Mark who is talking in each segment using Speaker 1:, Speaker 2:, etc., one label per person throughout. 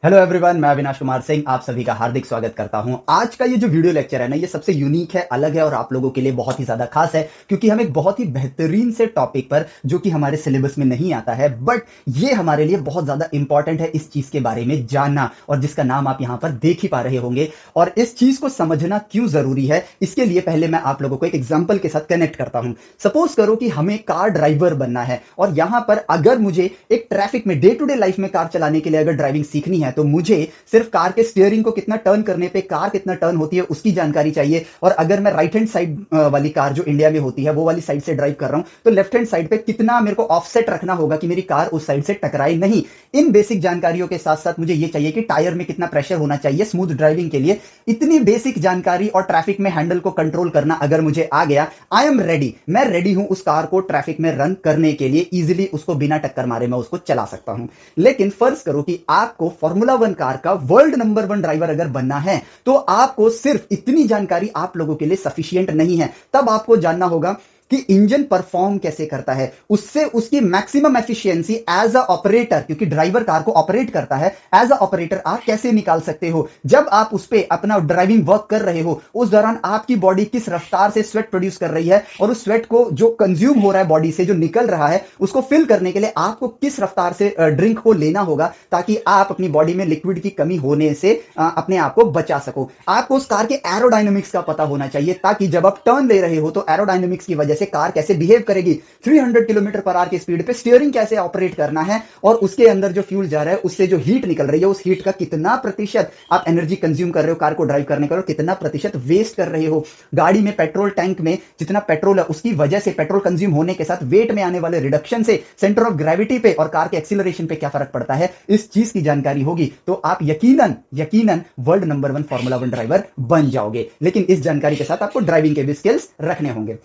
Speaker 1: Hello everyone, मैं अविनाश कुमार सिंह आप सभी का हार्दिक स्वागत करता हूं। आज का ये जो वीडियो लेक्चर है ना, ये सबसे यूनिक है, अलग है और आप लोगों के लिए बहुत ही ज्यादा खास है क्योंकि हम एक बहुत ही बेहतरीन से टॉपिक पर, जो कि हमारे सिलेबस में नहीं आता है, बट ये हमारे लिए बहुत ज्यादा इंपॉर्टेंट है इस चीज के बारे में जानना, और जिसका नाम आप यहां पर देख ही पा रहे होंगे। और इस चीज को समझना क्यों जरूरी है, इसके लिए पहले मैं आप लोगों को एक एग्जाम्पल के साथ कनेक्ट करता हूं। सपोज करो कि हमें कार ड्राइवर बनना है, और यहां पर अगर मुझे एक ट्रैफिक में डे टू डे लाइफ में कार चलाने के लिए अगर ड्राइविंग सीखनी है, तो मुझे सिर्फ कार के स्टीयरिंग को कितना टर्न करने पे कार कितना टर्न होती है उसकी जानकारी चाहिए। और अगर मैं राइट हैंड साइड वाली कार जो इंडिया में होती है वो वाली साइड से ड्राइव कर रहा हूं, तो लेफ्ट हैंड साइड पे कितना मेरे को ऑफसेट रखना होगा कि मेरी कार उस साइड से टकराए नहीं। इन बेसिक जानकारियों के साथ साथ मुझे ये चाहिए कि टायर में कितना प्रेशर होना चाहिए स्मूथ ड्राइविंग के लिए। इतनी बेसिक जानकारी और ट्रैफिक में हैंडल को कंट्रोल करना अगर मुझे आ गया, आई एम रेडी। मैं रेडी हूं उस कार को ट्रैफिक में रन करने के लिए, इजीली उसको बिना टक्कर मारे मैं उसको चला सकता हूं। लेकिन फर्ज करो कि आपको फॉर्मूला वन कार का वर्ल्ड नंबर वन ड्राइवर अगर बनना है, तो आपको सिर्फ इतनी जानकारी आप लोगों के लिए सफिशियंट नहीं है। तब आपको जानना होगा कि इंजन परफॉर्म कैसे करता है, उससे उसकी maximum efficiency as a operator, क्योंकि ड्राइवर कार को ऑपरेट करता है, एज अ ऑपरेटर आप कैसे निकाल सकते हो। जब आप उस पर अपना ड्राइविंग वर्क कर रहे हो, उस दौरान आपकी बॉडी किस रफ्तार से स्वेट प्रोड्यूस कर रही है, और उस स्वेट को जो कंज्यूम हो रहा है बॉडी से, जो निकल रहा है, उसको फिल करने के लिए आपको किस रफ्तार से ड्रिंक को लेना होगा, ताकि आप अपनी बॉडी में लिक्विड की कमी होने से अपने आप को बचा सको। आपको उस कार के एरोडायनेमिक्स का पता होना चाहिए, ताकि जब आप टर्न ले रहे हो तो एरोडायनेमिक्स की वजह से कार कैसे बिहेव करेगी, 300 किलोमीटर पर आवर की स्पीड पे स्टीयरिंग कैसे ऑपरेट करना है, और उसके अंदर जो फ्यूल जा रहा है उससे जो हीट निकल रही है, उस हीट का कितना प्रतिशत आप एनर्जी कंज्यूम कर रहे हो कार को ड्राइव करने का, और कितना प्रतिशत वेस्ट कर रहे हो। गाड़ी में पेट्रोल टैंक में जितना पेट्रोल है उसकी वजह से पेट्रोल कंज्यूम होने के साथ वेट में आने वाले रिडक्शन से सेंटर ऑफ ग्रेविटी पे और कार के एक्सीलरेशन पे क्या फर्क पड़ता है, इस चीज की जानकारी होगी तो आप यकीनन यकीनन world number one formula one driver बन जाओगे। लेकिन इस जानकारी के साथ आपको ड्राइविंग के भी स्किल्स रखने होंगे।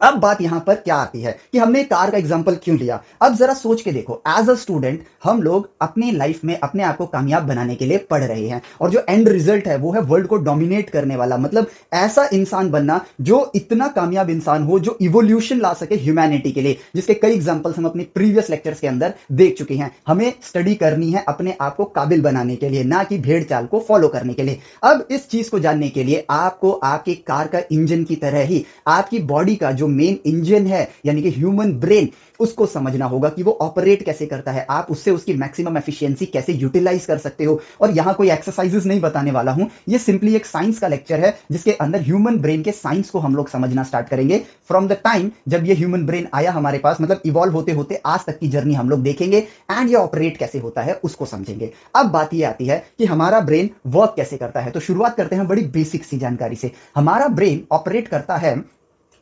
Speaker 1: अब बात यहां पर क्या आती है कि हमने कार का एग्जांपल क्यों लिया। अब जरा सोच के देखो, एज अ स्टूडेंट हम लोग अपनी लाइफ में अपने आप को कामयाब बनाने के लिए पढ़ रहे हैं, और जो एंड रिजल्ट है वो है वर्ल्ड को डोमिनेट करने वाला, मतलब ऐसा इंसान बनना जो इतना कामयाब इंसान हो, जो इवोल्यूशन ला सके ह्यूमैनिटी के लिए, जिसके कई एग्जांपल्स हम अपनी प्रीवियस लेक्चर्स के अंदर देख चुके हैं। हमें स्टडी करनी है अपने आप को काबिल बनाने के लिए, ना कि भेड़ चाल को फॉलो करने के लिए। अब इस चीज को जानने के लिए आपको आपकी कार का इंजन की तरह ही आपकी बॉडी का जो मेन इंजन है, यानी कि ह्यूमन ब्रेन, उसको समझना होगा कि वो ऑपरेट कैसे करता है, आप उससे उसकी मैक्सिमम एफिशिएंसी कैसे यूटिलाइज कर सकते हो। और यहां कोई एक्सरसाइजेस नहीं बताने वाला हूं, ये सिंपली एक साइंस का लेक्चर है जिसके अंदर ह्यूमन ब्रेन के साइंस को हम लोग समझना स्टार्ट करेंगे। फ्रॉम द टाइम जब ये ह्यूमन ब्रेन आया हमारे पास, मतलब इवॉल्व होते होते आज तक की जर्नी हम लोग देखेंगे, एंड ये ऑपरेट कैसे होता है उसको समझेंगे। अब बात ये आती है कि हमारा ब्रेन वर्क कैसे करता है, तो शुरुआत करते हैं बड़ी बेसिक सी जानकारी से। हमारा ब्रेन ऑपरेट करता है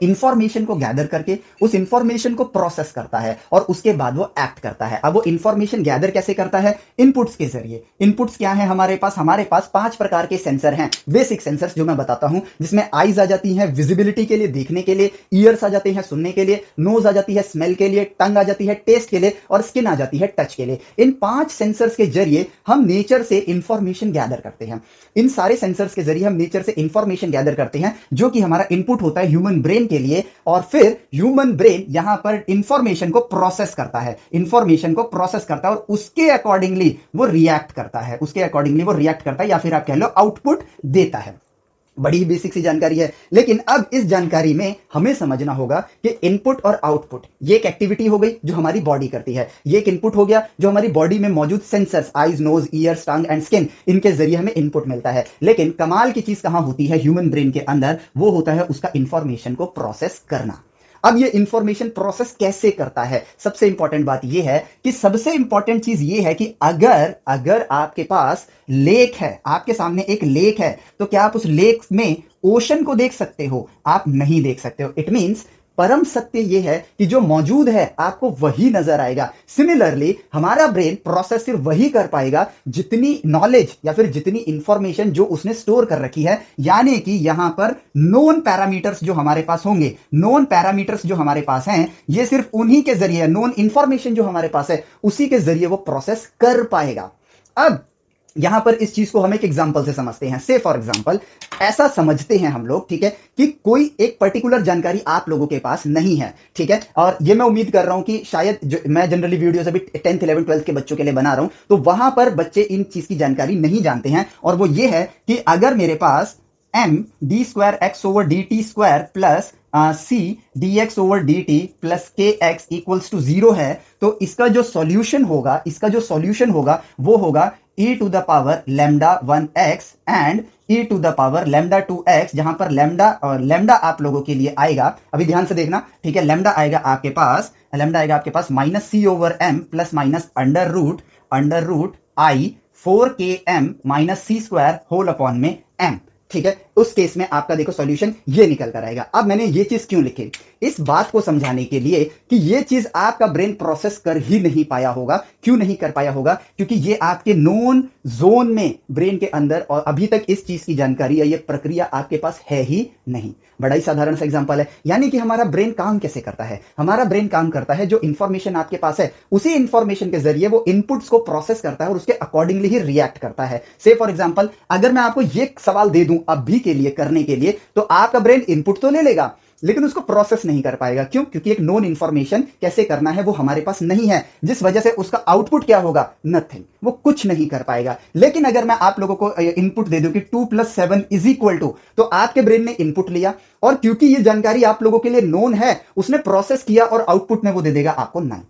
Speaker 1: इंफॉर्मेशन को गैदर करके, उस इंफॉर्मेशन को प्रोसेस करता है, और उसके बाद वो एक्ट करता है। अब वो इंफॉर्मेशन गैदर कैसे करता है, इनपुट्स के जरिए। इनपुट्स क्या है हमारे पास 5 प्रकार के सेंसर हैं, बेसिक सेंसर्स जो मैं बताता हूं, जिसमें आईज आ जाती हैं विजिबिलिटी के लिए, देखने के लिए, ईयर्स आ जाते हैं सुनने के लिए, नोज आ जाती है स्मेल के लिए, टंग आ जाती है टेस्ट के लिए, और स्किन आ जाती है टच के लिए। इन 5 सेंसर्स के जरिए हम नेचर से इंफॉर्मेशन गैदर करते हैं। इन सारे सेंसर्स के जरिए हम नेचर से इंफॉर्मेशन गैदर करते हैं, जो कि हमारा इनपुट होता है ह्यूमन ब्रेन के लिए, और फिर ह्यूमन ब्रेन यहां पर इंफॉर्मेशन को प्रोसेस करता है, और उसके अकॉर्डिंगली वो रिएक्ट करता है, या फिर आप कह लो आउटपुट देता है। बड़ी ही बेसिक सी जानकारी है, लेकिन अब इस जानकारी में हमें समझना होगा कि इनपुट और आउटपुट, ये एक एक्टिविटी हो गई जो हमारी बॉडी करती है, ये एक इनपुट हो गया जो हमारी बॉडी में मौजूद sensors, eyes, nose, ears, tongue and skin, इनके जरिए हमें इनपुट मिलता है। लेकिन कमाल की चीज कहां होती है ह्यूमन ब्रेन के अंदर, वो होता है उसका इंफॉर्मेशन को प्रोसेस करना। अब ये इंफॉर्मेशन प्रोसेस कैसे करता है, सबसे इंपॉर्टेंट बात ये है कि सबसे इंपॉर्टेंट चीज ये है कि अगर अगर आपके पास लेक है, आपके सामने एक लेक है, तो क्या आप उस लेक में ओशन को देख सकते हो? आप नहीं देख सकते हो। इट मींस परम सत्य यह है कि जो मौजूद है आपको वही नजर आएगा। सिमिलरली हमारा ब्रेन प्रोसेस सिर्फ वही कर पाएगा जितनी नॉलेज या फिर जितनी इंफॉर्मेशन जो उसने स्टोर कर रखी है, यानी कि यहां पर नोन पैरामीटर्स जो हमारे पास होंगे, नोन पैरामीटर्स जो हमारे पास हैं, ये सिर्फ उन्हीं के जरिए, नोन इंफॉर्मेशन जो हमारे पास है उसी के जरिए वो प्रोसेस कर पाएगा। अब यहां पर इस चीज को हम एक एग्जांपल से समझते हैं। से फॉर एग्जांपल ऐसा समझते हैं हम लोग, ठीक है, कि कोई एक पर्टिकुलर जानकारी आप लोगों के पास नहीं है, ठीक है, और ये मैं उम्मीद कर रहा हूं कि शायद जो मैं जनरली वीडियोस अभी 10th 11th 12th के बच्चों के लिए बना रहा हूं, तो वहां पर बच्चे इन चीज की जानकारी नहीं जानते हैं, और वो ये है कि अगर मेरे पास M D square X over D T square plus C D X over D T plus K X equals to 0 है, तो इसका जो सॉल्यूशन होगा वो होगा e to the power lambda 1x and e to the power lambda 2x, जहां पर lambda और लैम्डा आप लोगों के लिए आएगा, अभी ध्यान से देखना, ठीक है, लैम्डा आएगा आपके पास minus C over M plus minus under root आई 4km minus C square whole upon में m, ठीक है। उस केस में आपका देखो सॉल्यूशन ये निकल कर आएगा। अब मैंने ये चीज क्यों लिखी, इस बात को समझाने के लिए कि ये चीज आपका ब्रेन प्रोसेस कर ही नहीं पाया होगा। क्यों नहीं कर पाया होगा? क्योंकि ये आपके नोन जोन में ब्रेन के अंदर और अभी तक इस चीज की जानकारी या ये प्रक्रिया आपके पास है ही नहीं। बड़ा ही साधारण सा एग्जांपल है। यानी कि हमारा ब्रेन काम कैसे करता है? हमारा ब्रेन काम करता है, जो इंफॉर्मेशन आपके पास है उसी इंफॉर्मेशन के जरिए वो इनपुट्स को प्रोसेस करता है और उसके अकॉर्डिंगली ही रिएक्ट करता है। से फॉर एग्जांपल अगर मैं आपको ये सवाल दे दूं अभी के लिए करने के लिए, तो आपका ब्रेन इनपुट तो ले लेगा लेकिन उसको प्रोसेस नहीं कर पाएगा। क्यों? क्योंकि एक नोन इंफॉर्मेशन कैसे करना है वो हमारे पास नहीं है, जिस वजह से उसका आउटपुट क्या होगा? नथिंग, वो कुछ नहीं कर पाएगा। लेकिन अगर मैं आप लोगों को इनपुट दे दूं कि 2 + 7 = 2, तो आपके ब्रेन ने इनपुट लिया और क्योंकि ये जानकारी आप लोगों के लिए नोन है, उसने प्रोसेस किया और आउटपुट में वो दे देगा आपको 9।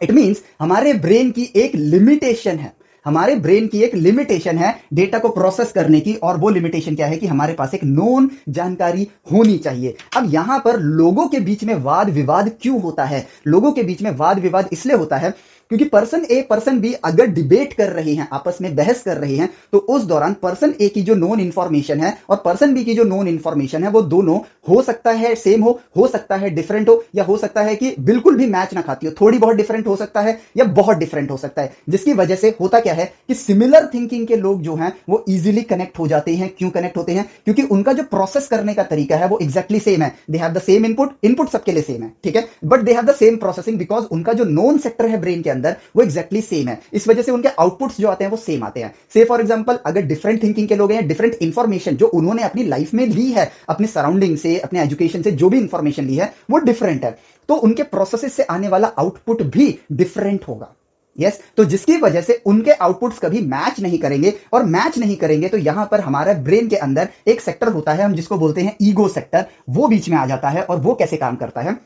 Speaker 1: इट मींस हमारे ब्रेन की एक लिमिटेशन है, हमारे ब्रेन की एक लिमिटेशन है डेटा को प्रोसेस करने की, और वो लिमिटेशन क्या है कि हमारे पास एक नोन जानकारी होनी चाहिए। अब यहां पर लोगों के बीच में वाद विवाद क्यों होता है? लोगों के बीच में वाद विवाद इसलिए होता है क्योंकि पर्सन ए पर्सन बी अगर डिबेट कर रहे हैं, आपस में बहस कर रहे हैं, तो उस दौरान पर्सन ए की जो नोन इंफॉर्मेशन है और पर्सन बी की जो नोन इंफॉर्मेशन है वो दोनों हो सकता है सेम हो सकता है डिफरेंट हो, या हो सकता है कि बिल्कुल भी मैच ना खाती हो, थोड़ी बहुत डिफरेंट हो सकता है या बहुत डिफरेंट हो सकता है। जिसकी वजह से होता क्या है कि सिमिलर थिंकिंग के लोग जो हैं वो इजीली कनेक्ट हो जाते हैं। क्यों कनेक्ट होते हैं? क्योंकि उनका जो प्रोसेस करने का तरीका है वो एग्जैक्टली सेम है। They have the same input सबके लिए सेम है, ठीक है, but they have the same processing because उनका जो नोन सेक्टर है ब्रेन के अंदर वो एग्जैक्टली सेम है। इस वजह से उनके आउटपुट्स जो आते हैं वो सेम आते हैं। से फॉर एग्जांपल अगर डिफरेंट थिंकिंग के लोग हैं, डिफरेंट इंफॉर्मेशन जो उन्होंने अपनी लाइफ में ली है, अपने सराउंडिंग से, अपने एजुकेशन से जो भी इंफॉर्मेशन ली है वो डिफरेंट है, तो उनके प्रोसेस से आने वाला आउटपुट भी डिफरेंट होगा। यस, तो जिसकी वजह से उनके आउटपुट्स कभी मैच नहीं करेंगे, और मैच नहीं करेंगे तो यहां पर हमारा ब्रेन के अंदर एक सेक्टर होता है, हम जिसको बोलते हैं ईगो सेक्टर, वो बीच में आ जाता है। और वो कैसे काम करता है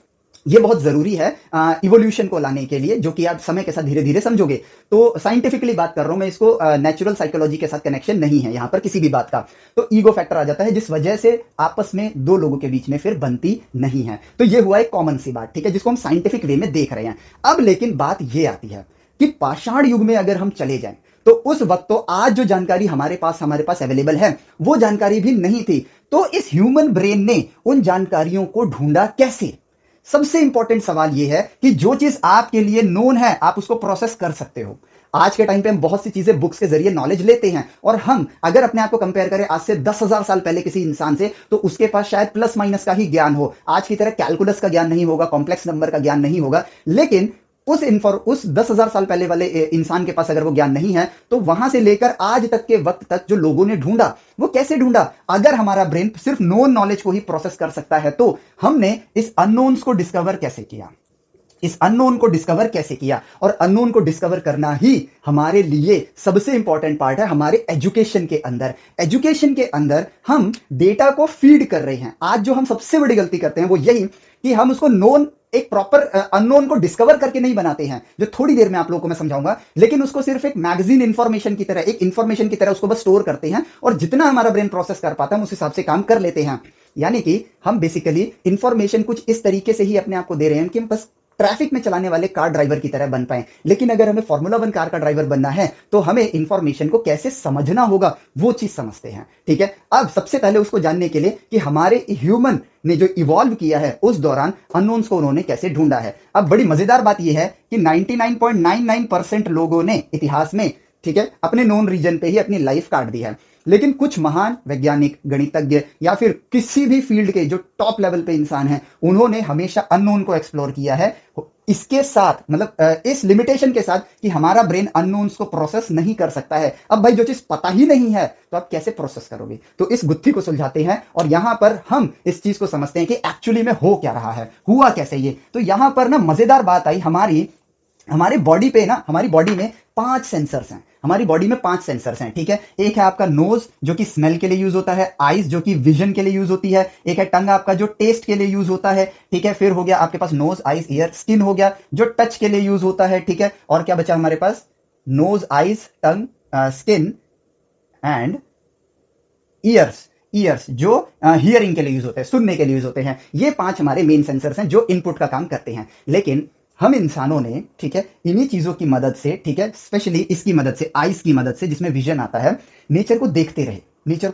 Speaker 1: ये बहुत जरूरी है इवोल्यूशन को लाने के लिए, जो कि आप समय के साथ धीरे धीरे समझोगे। तो साइंटिफिकली बात कर रहा हूं मैं, इसको नेचुरल साइकोलॉजी के साथ कनेक्शन नहीं है यहां पर किसी भी बात का। तो ईगो फैक्टर आ जाता है, जिस वजह से आपस में दो लोगों के बीच में फिर बनती नहीं है। तो ये हुआ एक कॉमन सी बात, ठीक है, जिसको हम साइंटिफिक वे में देख रहे हैं। अब लेकिन बात ये आती है कि पाषाण युग में अगर हम चले जाएं, तो उस वक्त तो आज जो जानकारी हमारे पास अवेलेबल है वो जानकारी भी नहीं थी। तो इस ह्यूमन ब्रेन ने उन जानकारियों को ढूंढा कैसे? सबसे इंपॉर्टेंट सवाल यह है कि जो चीज आपके लिए नोन है आप उसको प्रोसेस कर सकते हो। आज के टाइम पे हम बहुत सी चीजें बुक्स के जरिए नॉलेज लेते हैं, और हम अगर अपने आप को कंपेयर करें आज से 10,000 साल पहले किसी इंसान से, तो उसके पास शायद प्लस माइनस का ही ज्ञान हो। आज की तरह कैलकुलस का ज्ञान नहीं होगा, कॉम्प्लेक्स नंबर का ज्ञान नहीं होगा, लेकिन उस 10,000 साल पहले वाले इंसान के पास अगर वो ज्ञान नहीं है, तो वहां से लेकर आज तक के वक्त तक जो लोगों ने ढूंढा वो कैसे ढूंढा? अगर हमारा ब्रेन सिर्फ नोन नॉलेज को ही प्रोसेस कर सकता है, तो हमने इस अननोन्स को डिस्कवर कैसे किया? इस अननोन को डिस्कवर कैसे किया? और अननोन को डिस्कवर करना ही हमारे लिए सबसे इंपॉर्टेंट पार्ट है हमारे एजुकेशन के अंदर। एजुकेशन के अंदर हम डेटा को फीड कर रहे हैं। आज जो हम सबसे बड़ी गलती करते हैं वो यही कि हम उसको नोन, एक प्रॉपर अननोन को डिस्कवर करके नहीं बनाते हैं, जो थोड़ी देर में आप लोगों को मैं समझाऊंगा, लेकिन उसको सिर्फ एक मैगजीन इंफॉर्मेशन की तरह, एक इंफॉर्मेशन की तरह उसको बस स्टोर करते हैं, और जितना हमारा ब्रेन प्रोसेस कर पाता है उस हिसाब से काम कर लेते हैं। यानी कि हम बेसिकली इंफॉर्मेशन कुछ इस तरीके से ही अपने आप को दे रहे हैं कि हम बस ट्रैफिक में चलाने वाले कार ड्राइवर की तरह बन पाए। लेकिन अगर हमें फॉर्मूला 1 कार का ड्राइवर बनना है तो हमें इंफॉर्मेशन को कैसे समझना होगा वो चीज समझते हैं, ठीक है। अब सबसे पहले उसको जानने के लिए कि हमारे ह्यूमन ने जो इवॉल्व किया है उस दौरान अननोन्स को उन्होंने कैसे ढूंढा है। अब बड़ी मजेदार बात यह है कि 99.99% लोगों ने इतिहास में, ठीक है, अपने नोन रीजन पे ही अपनी लाइफ काट दी है। लेकिन कुछ महान वैज्ञानिक, गणितज्ञ या फिर किसी भी फील्ड के जो टॉप लेवल पे इंसान हैं, उन्होंने हमेशा अननोन को एक्सप्लोर किया है, इसके साथ मतलब इस लिमिटेशन के साथ कि हमारा ब्रेन अननोन्स को प्रोसेस नहीं कर सकता है। अब भाई जो चीज पता ही नहीं है तो आप कैसे प्रोसेस करोगे? तो इस गुत्थी को सुलझाते हैं और यहां पर हम इस चीज को समझते हैं कि एक्चुअली में हो क्या रहा है, हुआ कैसे ये। तो यहां पर ना मजेदार बात आई, हमारी बॉडी पे ना, हमारी बॉडी में 5 सेंसर्स हैं। हमारी बॉडी में 5 सेंसर्स हैं, ठीक है। एक है आपका नोज जो कि स्मेल के लिए यूज होता है, आईज जो कि विजन के लिए यूज होती है, एक है टंग आपका जो टेस्ट के लिए यूज होता है, ठीक है। फिर हो गया आपके पास नोज, आईज, ईयर, स्किन हो गया जो टच के लिए यूज होता है, ठीक है। और क्या बचा हमारे पास? Nose, eyes, tongue, skin and ears जो हियरिंग के लिए यूज होते हैं, सुनने के लिए यूज होते हैं। ये 5 हमारे मेन सेंसर्स हैं जो इनपुट का काम करते हैं। लेकिन हम इंसानों ने, ठीक है, इन्हीं चीजों की मदद से, ठीक है, स्पेशली इसकी मदद से, आईज की मदद से जिसमें विजन आता है, नेचर को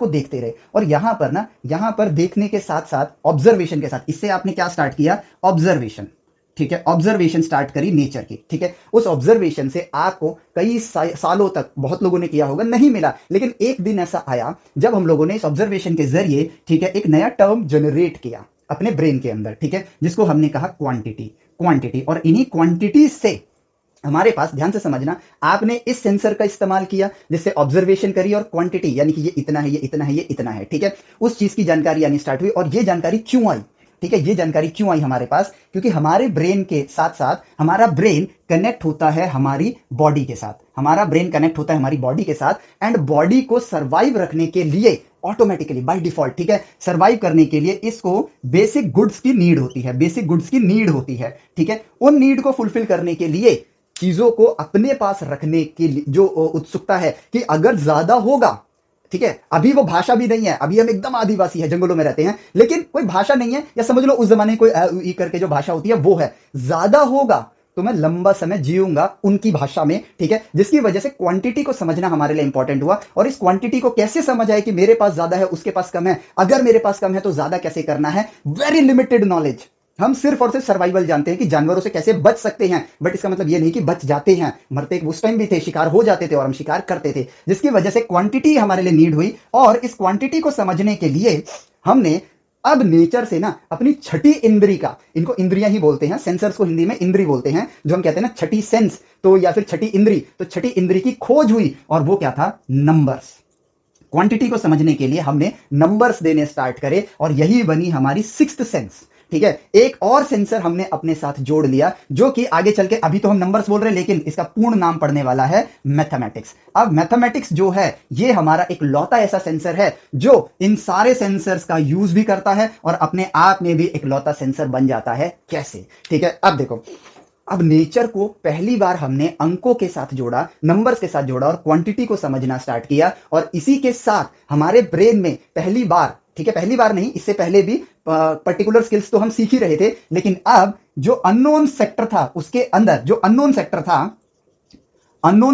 Speaker 1: देखते रहे। और यहां पर देखने के साथ साथ ऑब्जर्वेशन के साथ, इससे आपने क्या स्टार्ट किया? ऑब्जर्वेशन, ठीक है। ऑब्जर्वेशन स्टार्ट करी नेचर की, ठीक है। उस ऑब्जर्वेशन से आपको कई सालों तक बहुत लोगों ने किया होगा, नहीं मिला, लेकिन एक दिन ऐसा आया जब हम लोगों ने इस ऑब्जर्वेशन के जरिए, ठीक है, एक नया टर्म जनरेट किया अपने ब्रेन के अंदर, ठीक है, जिसको हमने कहा क्वांटिटी। और इन्हीं क्वांटिटी से हमारे पास, ध्यान से समझना, आपने इस सेंसर का इस्तेमाल किया जिससे ऑब्जर्वेशन करी और क्वांटिटी यानी कि ये इतना है, ये इतना है, ये इतना है, ठीक है, उस चीज की जानकारी आनी स्टार्ट हुई। और ये जानकारी क्यों आई? ठीक है, ये जानकारी क्यों आई हमारे पास? क्योंकि हमारे ब्रेन के साथ साथ हमारा ब्रेन कनेक्ट होता है हमारी बॉडी के साथ, एंड बॉडी को सरवाइव रखने के लिए ऑटोमेटिकली बाय डिफॉल्ट, ठीक है, सरवाइव करने के लिए इसको बेसिक गुड्स की नीड होती है, ठीक है। उन नीड को फुलफिल करने के लिए चीजों को अपने पास रखने की जो उत्सुकता है कि अगर ज्यादा होगा, ठीक है, अभी वो भाषा भी नहीं है, अभी हम एकदम आदिवासी है, जंगलों में रहते हैं, लेकिन कोई भाषा नहीं है, या समझ लो उस जमाने कोई ई करके जो भाषा होती है वो है, ज्यादा होगा तो मैं लंबा समय जीऊंगा उनकी भाषा में, ठीक है। जिसकी वजह से क्वांटिटी को समझना हमारे लिए इंपॉर्टेंट हुआ। और इस क्वांटिटी को कैसे समझ आए कि मेरे पास ज्यादा है, उसके पास कम है, अगर मेरे पास कम है तो ज्यादा कैसे करना है? Very limited knowledge. हम सिर्फ और सिर्फ सर्वाइवल जानते हैं कि जानवरों से कैसे बच सकते हैं, बट इसका मतलब ये नहीं कि बच जाते हैं, मरते उस टाइम भी थे, शिकार हो जाते थे और हम शिकार करते थे, जिसकी वजह से क्वांटिटी हमारे लिए नीड हुई। और इस क्वांटिटी को समझने के लिए हमने अब नेचर से ना अपनी छठी इंद्री का, इनको इंद्रियां ही बोलते हैं, सेंसर्स को हिंदी में इंद्री बोलते हैं, जो हम कहते हैं ना छठी सेंस, तो या फिर छठी इंद्री, तो छठी इंद्री की खोज हुई। और वो क्या था? नंबर्स। क्वांटिटी को समझने के लिए हमने नंबर्स देने स्टार्ट करे और यही बनी हमारी सिक्स्थ सेंस, ठीक है। एक और सेंसर हमने अपने साथ जोड़ लिया जो कि आगे चल के, अभी तो हम नंबर्स बोल रहे हैं लेकिन इसका पूर्ण नाम पड़ने वाला है मैथमेटिक्स। अब मैथमेटिक्स जो है ये हमारा एक लौता ऐसा सेंसर है जो इन सारे सेंसर्स का यूज भी करता है और अपने आप में भी एक लौता सेंसर बन जाता है। कैसे? ठीक है, अब देखो, अब नेचर को पहली बार हमने अंकों के साथ जोड़ा, नंबर्स के साथ जोड़ा और क्वांटिटी को समझना स्टार्ट किया। और इसी के साथ हमारे ब्रेन में पहली बार, ठीक है, पहली बार नहीं, इससे पहले भी पर्टिकुलर स्किल्स तो हम सीख ही रहे थे, लेकिन अब जो अननोन सेक्टर था, उसके अंदर जो अननोन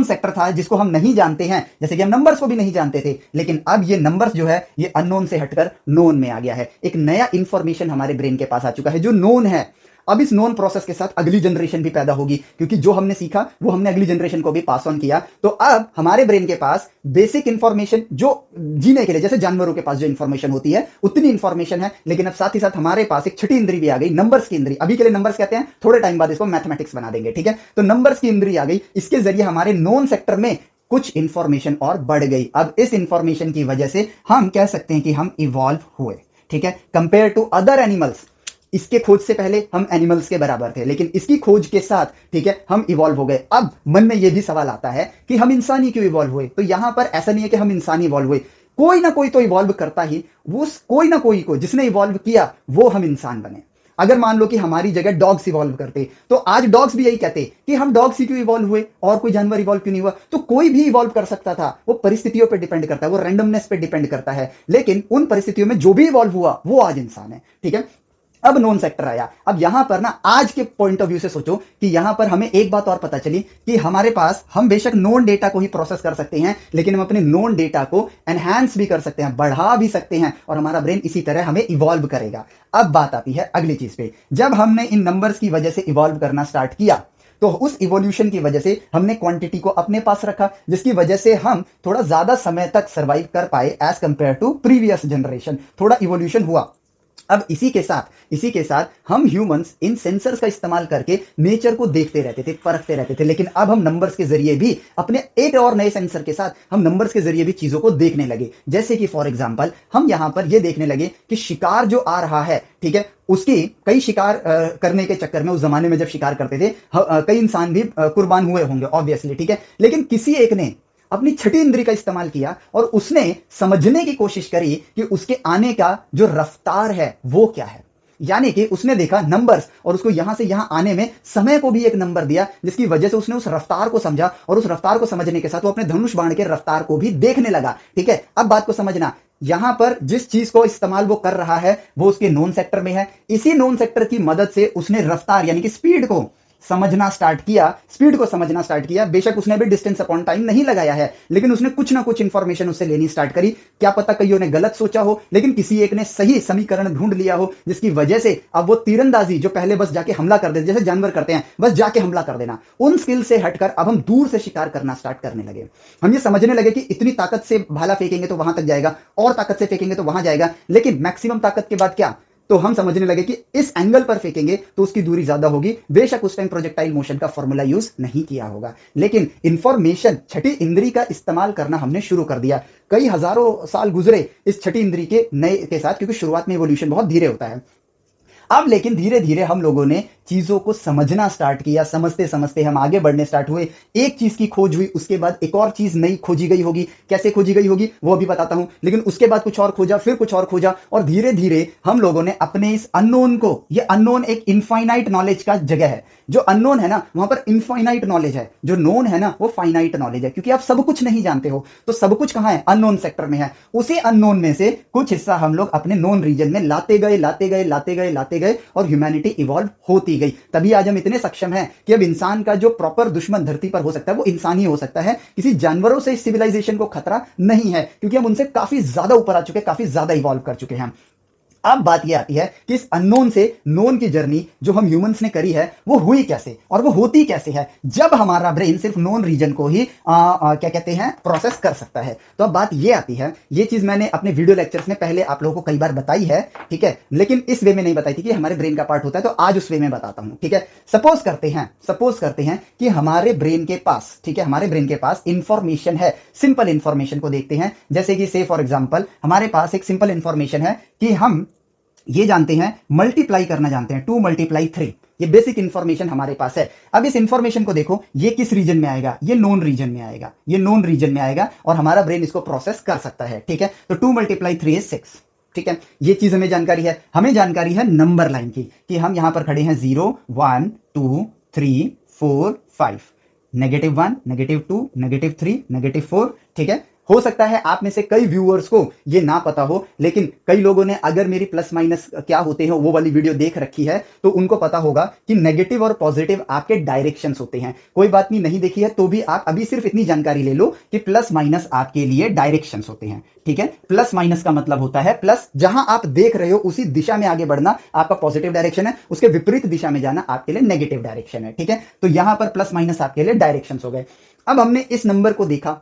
Speaker 1: सेक्टर था जिसको हम नहीं जानते हैं, जैसे कि हम नंबर्स को भी नहीं जानते थे, लेकिन अब ये नंबर्स जो है ये अननोन से हटकर नोन में आ गया है। एक नया इंफॉर्मेशन हमारे ब्रेन के पास आ चुका है जो नोन है। अब इस नोन प्रोसेस के साथ अगली जनरेशन भी पैदा होगी, क्योंकि जो हमने सीखा वो हमने अगली जनरेशन को भी पास ऑन किया। तो अब हमारे ब्रेन के पास बेसिक इंफॉर्मेशन, जो जीने के लिए जैसे जानवरों के पास जो इंफॉर्मेशन होती है उतनी इंफॉर्मेशन है, लेकिन अब साथ ही साथ हमारे पास एक छठी इंद्री भी आ गई, नंबर्स की इंद्री। अभी के लिए नंबर्स कहते हैं, थोड़े टाइम बाद इसको मैथमेटिक्स बना देंगे, ठीक है। तो नंबर्स की इंद्री आ गई, इसके जरिए हमारे नोन सेक्टर में कुछ इंफॉर्मेशन और बढ़ गई। अब इस इंफॉर्मेशन की वजह से हम कह सकते हैं कि हम इवॉल्व हुए, ठीक है, कंपेयर टू अदर एनिमल्स। इसके खोज से पहले हम एनिमल्स के बराबर थे, लेकिन इसकी खोज के साथ, ठीक है, हम इवॉल्व हो गए। अब मन में यह भी सवाल आता है कि हम इंसान ही क्यों इवॉल्व हुए? तो यहां पर ऐसा नहीं है कि हम इंसान इवॉल्व हुए, कोई ना कोई तो इवॉल्व करता ही, वो कोई ना कोई को जिसने इवॉल्व किया वो हम इंसान बने। अगर मान लो कि हमारी जगह डॉग्स इवॉल्व करते, तो आज डॉग्स भी यही कहते कि हम डॉग्स ही क्यों इवॉल्व हुए और कोई जानवर इवॉल्व क्यों नहीं हुआ? तो कोई भी इवॉल्व कर सकता था, वो परिस्थितियों पर डिपेंड करता है, वो रैंडमनेस पे डिपेंड करता है, लेकिन उन परिस्थितियों में जो भी इवॉल्व हुआ वो आज इंसान है, ठीक है। अब नोन सेक्टर आया। अब यहां पर ना आज के पॉइंट ऑफ व्यू से सोचो कि यहां पर हमें एक बात और पता चली कि हमारे पास, हम बेशक नोन डेटा को ही प्रोसेस कर सकते हैं, लेकिन हम अपने नोन डेटा को एनहांस भी कर सकते हैं, बढ़ा भी सकते हैं, और हमारा ब्रेन इसी तरह हमें इवॉल्व करेगा। अब बात आती है अगली चीज पे। जब हमने इन नंबर्स की वजह से इवॉल्व करना स्टार्ट किया, तो उस इवोल्यूशन की वजह से हमने क्वांटिटी को अपने पास रखा, जिसकी वजह से हम थोड़ा ज्यादा समय तक सर्वाइव कर पाए as compare to previous generation. थोड़ा इवोल्यूशन हुआ। अब इसी के साथ हम ह्यूमंस इन सेंसर्स का इस्तेमाल करके नेचर को देखते रहते थे, परखते रहते थे, लेकिन अब हम नंबर्स के जरिए भी अपने एक और नए सेंसर के साथ हम नंबर्स के जरिए भी चीजों को देखने लगे। जैसे कि फॉर एग्जांपल हम यहां पर यह देखने लगे कि शिकार जो आ रहा है, ठीक है, उसकी कई शिकार करने के चक्कर में, उस जमाने में जब शिकार करते थे कई इंसान भी कुर्बान हुए होंगे ऑब्वियसली, ठीक है, लेकिन किसी एक ने अपनी छठी इंद्री का इस्तेमाल किया और उसने समझने की कोशिश करी कि उसके आने का जो रफ्तार है वो क्या है। यानी कि उसने देखा नंबर्स और उसको यहां से यहां आने में समय को भी एक नंबर दिया, जिसकी वजह से उसने उस रफ्तार को समझा और उस रफ्तार को समझने के साथ वो अपने धनुष बाण के रफ्तार को भी देखने लगा। ठीक है, अब बात को समझना, यहां पर जिस चीज को इस्तेमाल वो कर रहा है वो उसके नोन सेक्टर में है। इसी नोन सेक्टर की मदद से उसने रफ्तार यानी कि स्पीड को समझना स्टार्ट किया। बेशक उसने भी डिस्टेंस अपॉन टाइम नहीं लगाया है, लेकिन उसने कुछ ना कुछ इंफॉर्मेशन उससे लेनी स्टार्ट करी। क्या पता कईयों ने गलत सोचा हो, लेकिन किसी एक ने सही समीकरण ढूंढ लिया हो, जिसकी वजह से अब वो तीरंदाजी जो पहले बस जाके हमला कर देते, जैसे जानवर करते हैं बस जाके हमला कर देना, उन स्किल से हटकर अब हम दूर से शिकार करना स्टार्ट करने लगे। हम ये समझने लगे कि इतनी ताकत से भाला फेंकेंगे तो वहां तक जाएगा, और ताकत से फेंकेंगे तो वहां जाएगा, लेकिन मैक्सिमम ताकत के बाद क्या, तो हम समझने लगे कि इस एंगल पर फेंकेंगे तो उसकी दूरी ज्यादा होगी। बेशक उस टाइम प्रोजेक्टाइल मोशन का फॉर्मूला यूज नहीं किया होगा, लेकिन इंफॉर्मेशन, छठी इंद्री का इस्तेमाल करना हमने शुरू कर दिया। कई हजारों साल गुजरे इस छठी इंद्री के नए के साथ, क्योंकि शुरुआत में इवोल्यूशन बहुत धीरे होता है। अब लेकिन धीरे धीरे हम लोगों ने चीजों को समझना स्टार्ट किया, समझते समझते हम आगे बढ़ने स्टार्ट हुए। एक चीज की खोज हुई, उसके बाद एक और चीज नई खोजी गई होगी। कैसे खोजी गई होगी वो अभी बताता हूं, लेकिन उसके बाद कुछ और खोजा, फिर कुछ और खोजा, और धीरे धीरे हम लोगों ने अपने इस अननोन को, ये अननोन एक इनफाइनाइट नॉलेज का जगह है। जो अननोन है ना वहां पर इनफाइनाइट नॉलेज है, जो नोन है ना वो फाइनाइट नॉलेज है, क्योंकि आप सब कुछ नहीं जानते हो। तो सब कुछ कहां है, अननोन सेक्टर में है। उसी अननोन में से कुछ हिस्सा हम लोग अपने नोन रीजन में लाते गए और ह्यूमैनिटी इवॉल्व होती गई। तभी आज हम इतने सक्षम हैं कि अब इंसान का जो प्रॉपर दुश्मन धरती पर हो सकता है वो इंसान ही हो सकता है। किसी जानवरों से इस सिविलाइजेशन को खतरा नहीं है, क्योंकि हम उनसे काफी ज्यादा ऊपर आ चुके हैं, काफी ज्यादा इवॉल्व कर चुके हैं। अब बात यह आती है कि इस अननोन से नोन की जर्नी जो हम ह्यूमंस ने करी है वो हुई कैसे और वो होती कैसे है, जब हमारा ब्रेन सिर्फ नोन रीजन को ही क्या कहते हैं प्रोसेस कर सकता है। तो अब बात यह आती है, ये चीज मैंने अपने वीडियो लेक्चर्स में पहले आप लोगों को कई बार बताई है, ठीक है, लेकिन इस वे में नहीं बताई थी कि हमारे ब्रेन का पार्ट होता है, तो आज उस वे में बताता हूं। ठीक है, सपोज करते हैं कि हमारे ब्रेन के पास, ठीक है, हमारे ब्रेन के पास इंफॉर्मेशन है। सिंपल इंफॉर्मेशन को देखते हैं, जैसे कि से फॉर एग्जांपल हमारे पास एक सिंपल इंफॉर्मेशन है कि हम ये जानते हैं, मल्टीप्लाई करना जानते हैं, 2 × 3। ये बेसिक इंफॉर्मेशन हमारे पास है। अब इस इंफॉर्मेशन को देखो, ये किस रीजन में आएगा, ये नॉन रीजन में आएगा, ये नॉन रीजन में आएगा, और हमारा ब्रेन इसको प्रोसेस कर सकता है। ठीक है, तो 2 × 3 is 6। ठीक है, ये चीज हमें जानकारी है। हमें जानकारी है नंबर लाइन की, कि हम यहां पर खड़े हैं 0 1 2 3 4 5, -1 -2 -3 -4। ठीक है, हो सकता है आप में से कई व्यूअर्स को ये ना पता हो, लेकिन कई लोगों ने अगर मेरी प्लस माइनस क्या होते हैं वो वाली वीडियो देख रखी है तो उनको पता होगा कि नेगेटिव और पॉजिटिव आपके डायरेक्शंस होते हैं। कोई बात नहीं, नहीं देखी है तो भी आप अभी सिर्फ इतनी जानकारी ले लो कि प्लस माइनस आपके लिए डायरेक्शंस होते हैं। ठीक है, प्लस माइनस का मतलब होता है प्लस, जहां आप देख रहे हो उसी दिशा में आगे बढ़ना आपका पॉजिटिव डायरेक्शन है, उसके विपरीत दिशा में जाना आपके लिए नेगेटिव डायरेक्शन है। ठीक है, तो यहां पर प्लस माइनस आपके लिए डायरेक्शंस हो गए। अब हमने इस नंबर को देखा,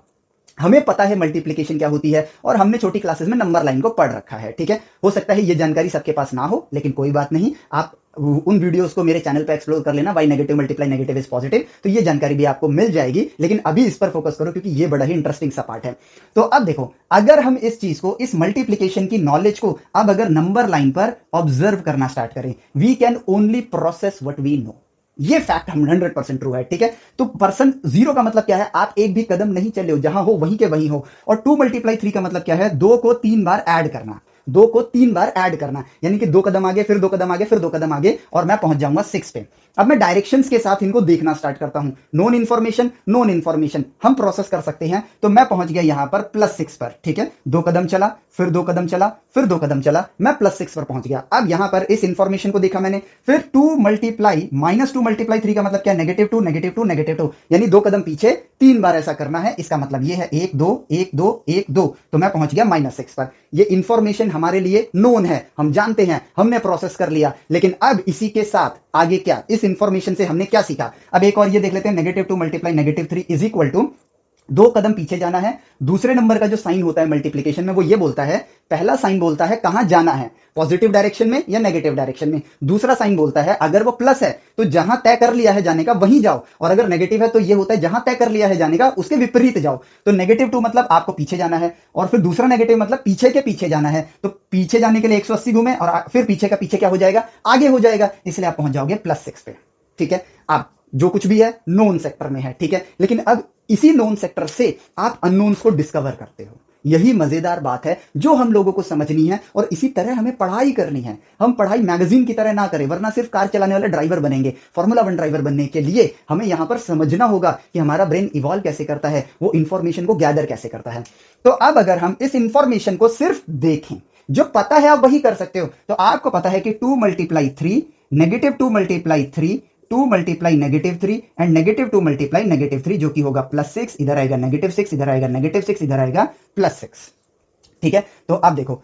Speaker 1: हमें पता है मल्टीप्लिकेशन क्या होती है, और हमने छोटी क्लासेस में नंबर लाइन को पढ़ रखा है। ठीक है, हो सकता है ये जानकारी सबके पास ना हो, लेकिन कोई बात नहीं, आप उन वीडियोस को मेरे चैनल पे एक्सप्लोर कर लेना, why negative multiply negative is positive, तो ये जानकारी भी आपको मिल जाएगी। लेकिन अभी इस पर फोकस करो, क्योंकि ये बड़ा ही इंटरेस्टिंग सा पार्ट है। तो अब देखो, अगर हम इस चीज को, इस मल्टीप्लिकेशन की नॉलेज को अब अगर नंबर लाइन पर ऑब्जर्व करना स्टार्ट करें, we can only process what we know. ये फैक्ट हम 100% ट्रू है। ठीक है, तो पर्सन 0 का मतलब क्या है, आप एक भी कदम नहीं चले हो, जहां हो वहीं के वहीं हो। और 2 × 3 का मतलब क्या है, 2 को 3 बार ऐड करना, 2 को 3 बार ऐड करना, यानी कि 2 कदम आगे, फिर 2 कदम आगे, फिर 2 कदम आगे, और मैं पहुंच जाऊंगा 6 पे। अब मैं डायरेक्शंस के साथ इनको देखना स्टार्ट करता हूं। नॉन इन्फॉर्मेशन हम प्रोसेस कर सकते हैं, तो मैं पहुंच गया यहां पर +6 पर। ठीक है, 2 कदम चला, फिर 2 कदम चला, फिर 2 कदम चला, मैं +6 पर पहुंच गया। अब यहां पर इस इंफॉर्मेशन को देखा मैंने, फिर -2 × 3 का मतलब क्या है, -2 -2 -2, यानी 2 कदम पीछे 3 बार ऐसा करना है। इसका मतलब ये है 1 2 1 2 1 2, तो मैं पहुंच गया -6 पर। ये इंफॉर्मेशन हमारे लिए नोन है, हम जानते हैं, हमने प्रोसेस कर लिया। लेकिन अब इसी के साथ आगे क्या, इस इंफॉर्मेशन से हमने क्या सीखा? अब एक और ये देख लेते हैं, -2 मल्टीप्लाई -3 इज इक्वल टू, 2 कदम पीछे जाना है। दूसरे नंबर का जो साइन होता है मल्टीप्लीकेशन में, वो ये बोलता है, पहला साइन बोलता है कहां जाना है, पॉजिटिव डायरेक्शन में या नेगेटिव डायरेक्शन में। दूसरा साइन बोलता है अगर वो प्लस है तो जहां तय कर लिया है जाने का वहीं जाओ, और अगर नेगेटिव है तो ये होता है जहां तय कर लिया है जाने का उसके विपरीत जाओ। तो -2 मतलब आपको पीछे जाना है, और फिर दूसरा नेगेटिव मतलब पीछे के पीछे जाना है। तो पीछे जाने के लिए 180 घूमे, और फिर पीछे का पीछे क्या हो जाएगा, आगे हो जाएगा, इसलिए आप पहुंच जाओगे +6 पे। ठीक है, आप जो कुछ भी है नोन सेक्टर में है। ठीक है, लेकिन अब इसी नोन सेक्टर से आप अननोन्स को डिस्कवर करते हो। यही मजेदार बात है जो हम लोगों को समझनी है, और इसी तरह हमें पढ़ाई करनी है। हम पढ़ाई मैगजीन की तरह ना करें, वरना सिर्फ कार चलाने वाले ड्राइवर बनेंगे। फॉर्मूला 1 ड्राइवर बनने के लिए हमें यहां पर समझना होगा कि हमारा ब्रेन इवॉल्व कैसे करता है, वो इंफॉर्मेशन को गैदर कैसे करता है। तो अब अगर हम इस इंफॉर्मेशन को सिर्फ देखें, जो पता है आप वही कर सकते हो। तो आपको पता है कि 2 multiply 3, -2 multiply 3, 2 multiply -3 and -2 multiply -3, जो कि होगा +6, इधर आएगा -6, इधर आएगा -6, इधर आएगा +6। ठीक है, तो अब देखो,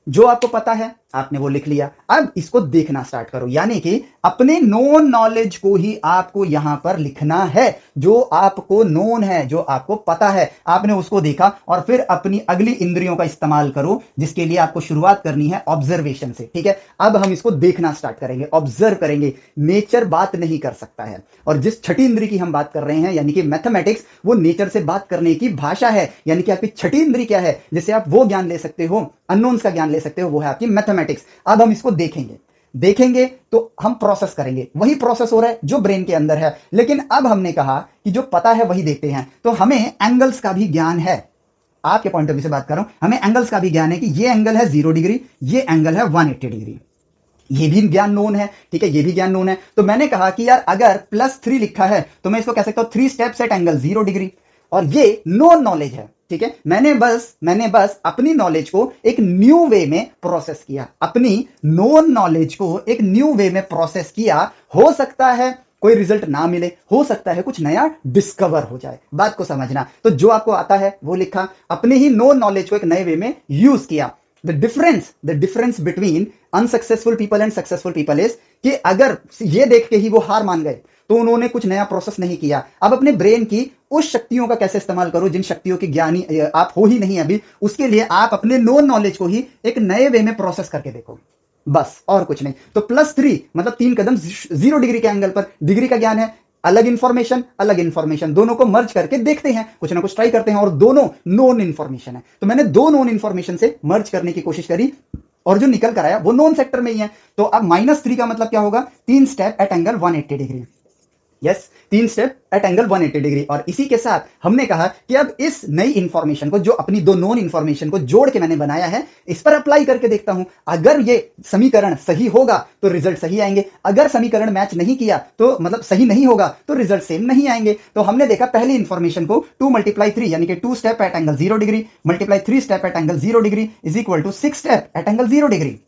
Speaker 1: जो आपको पता है आपने वो लिख लिया। अब इसको देखना स्टार्ट करो, यानी कि अपने नोन नॉलेज को ही आपको यहां पर लिखना है। जो आपको नोन है, जो आपको पता है, आपने उसको देखा, और फिर अपनी अगली इंद्रियों का इस्तेमाल करो, जिसके लिए आपको शुरुआत करनी है ऑब्जर्वेशन से। ठीक है, अब हम इसको देखना स्टार्ट करेंगे, ऑब्जर्व करेंगे। नेचर बात नहीं कर सकता है, और जिस छठी इंद्री की हम बात कर रहे हैं, यानी कि मैथमेटिक्स, वो नेचर से बात करने की भाषा है। यानी कि आपकी छठी इंद्री क्या है, जिससे आप वो ज्ञान ले सकते हो, अननोन्स का ज्ञान ले सकते हो, वो है आपकी मैथमेटिक्स। अब हम इसको देखेंगे तो हम प्रोसेस करेंगे। वही प्रोसेस हो रहा है जो ब्रेन के अंदर है, लेकिन अब हमने कहा कि जो पता है वही देखते हैं। तो हमें एंगल्स का भी ज्ञान है। आपके पॉइंट ऑफ व्यू से बात कर रहा हूं, हमें एंगल्स का भी ज्ञान है कि ये एंगल है 0 डिग्री, ये एंगल है 180 डिग्री। ये भी ज्ञान नोन है। ठीक है, ये भी ज्ञान नोन है। तो मैंने कहा कि यार अगर +3 लिखा है तो मैं इसको कह सकता हूं 3 स्टेप्स एट एंगल 0 डिग्री, और ये नोन नॉलेज है। ठीक है, मैंने बस अपनी नॉलेज को एक न्यू वे में प्रोसेस किया, अपनी नोन नॉलेज को एक न्यू वे में प्रोसेस किया। हो सकता है कोई रिजल्ट ना मिले, हो सकता है कुछ नया डिस्कवर हो जाए। बात को समझना। तो जो आपको आता है वो लिखा, अपने ही नोन नॉलेज को एक नए वे में यूज किया। The difference between unsuccessful people and successful people is कि अगर ये देख के ही वो हार मान गए तो उन्होंने कुछ नया प्रोसेस नहीं किया। अब अपने ब्रेन की उस शक्तियों का कैसे इस्तेमाल करो जिन शक्तियों की ज्ञानी आप हो ही नहीं अभी, उसके लिए आप अपने नोन नॉलेज को ही एक नए वे में प्रोसेस करके देखो, बस और कुछ नहीं। तो +3 मतलब 3 कदम 0 डिग्री के एंगल पर। डिग्री का ज्ञान है, अलग इंफॉर्मेशन, दोनों को मर्ज करके देखते हैं, कुछ ना कुछ ट्राई करते हैं, और दोनों नोन इंफॉर्मेशन है। तो मैंने 2 नोन इंफॉर्मेशन से मर्ज करने की कोशिश करी, और जो निकल कर आया वो नोन सेक्टर में ही है। तो अब -3 का मतलब क्या होगा, 3 step at angle 180 degree. Yes, 3 step at angle 180 degree. और इसी के साथ हमने कहा कि अब इस नई इंफॉर्मेशन को, जो अपनी 2 नोन इंफॉर्मेशन को जोड़ के मैंने बनाया है, इस पर अप्लाई करके देखता हूं। अगर ये समीकरण सही होगा तो रिजल्ट सही आएंगे, अगर समीकरण मैच नहीं किया तो मतलब सही नहीं होगा तो रिजल्ट सेम नहीं आएंगे। तो हमने देखा पहली इंफॉर्मेशन को 2 मल्टीप्लाई 3 यानी कि 2 step at angle 0 degree multiply 3 step at angle 0 degree is equal to 6 step at angle 0 degree.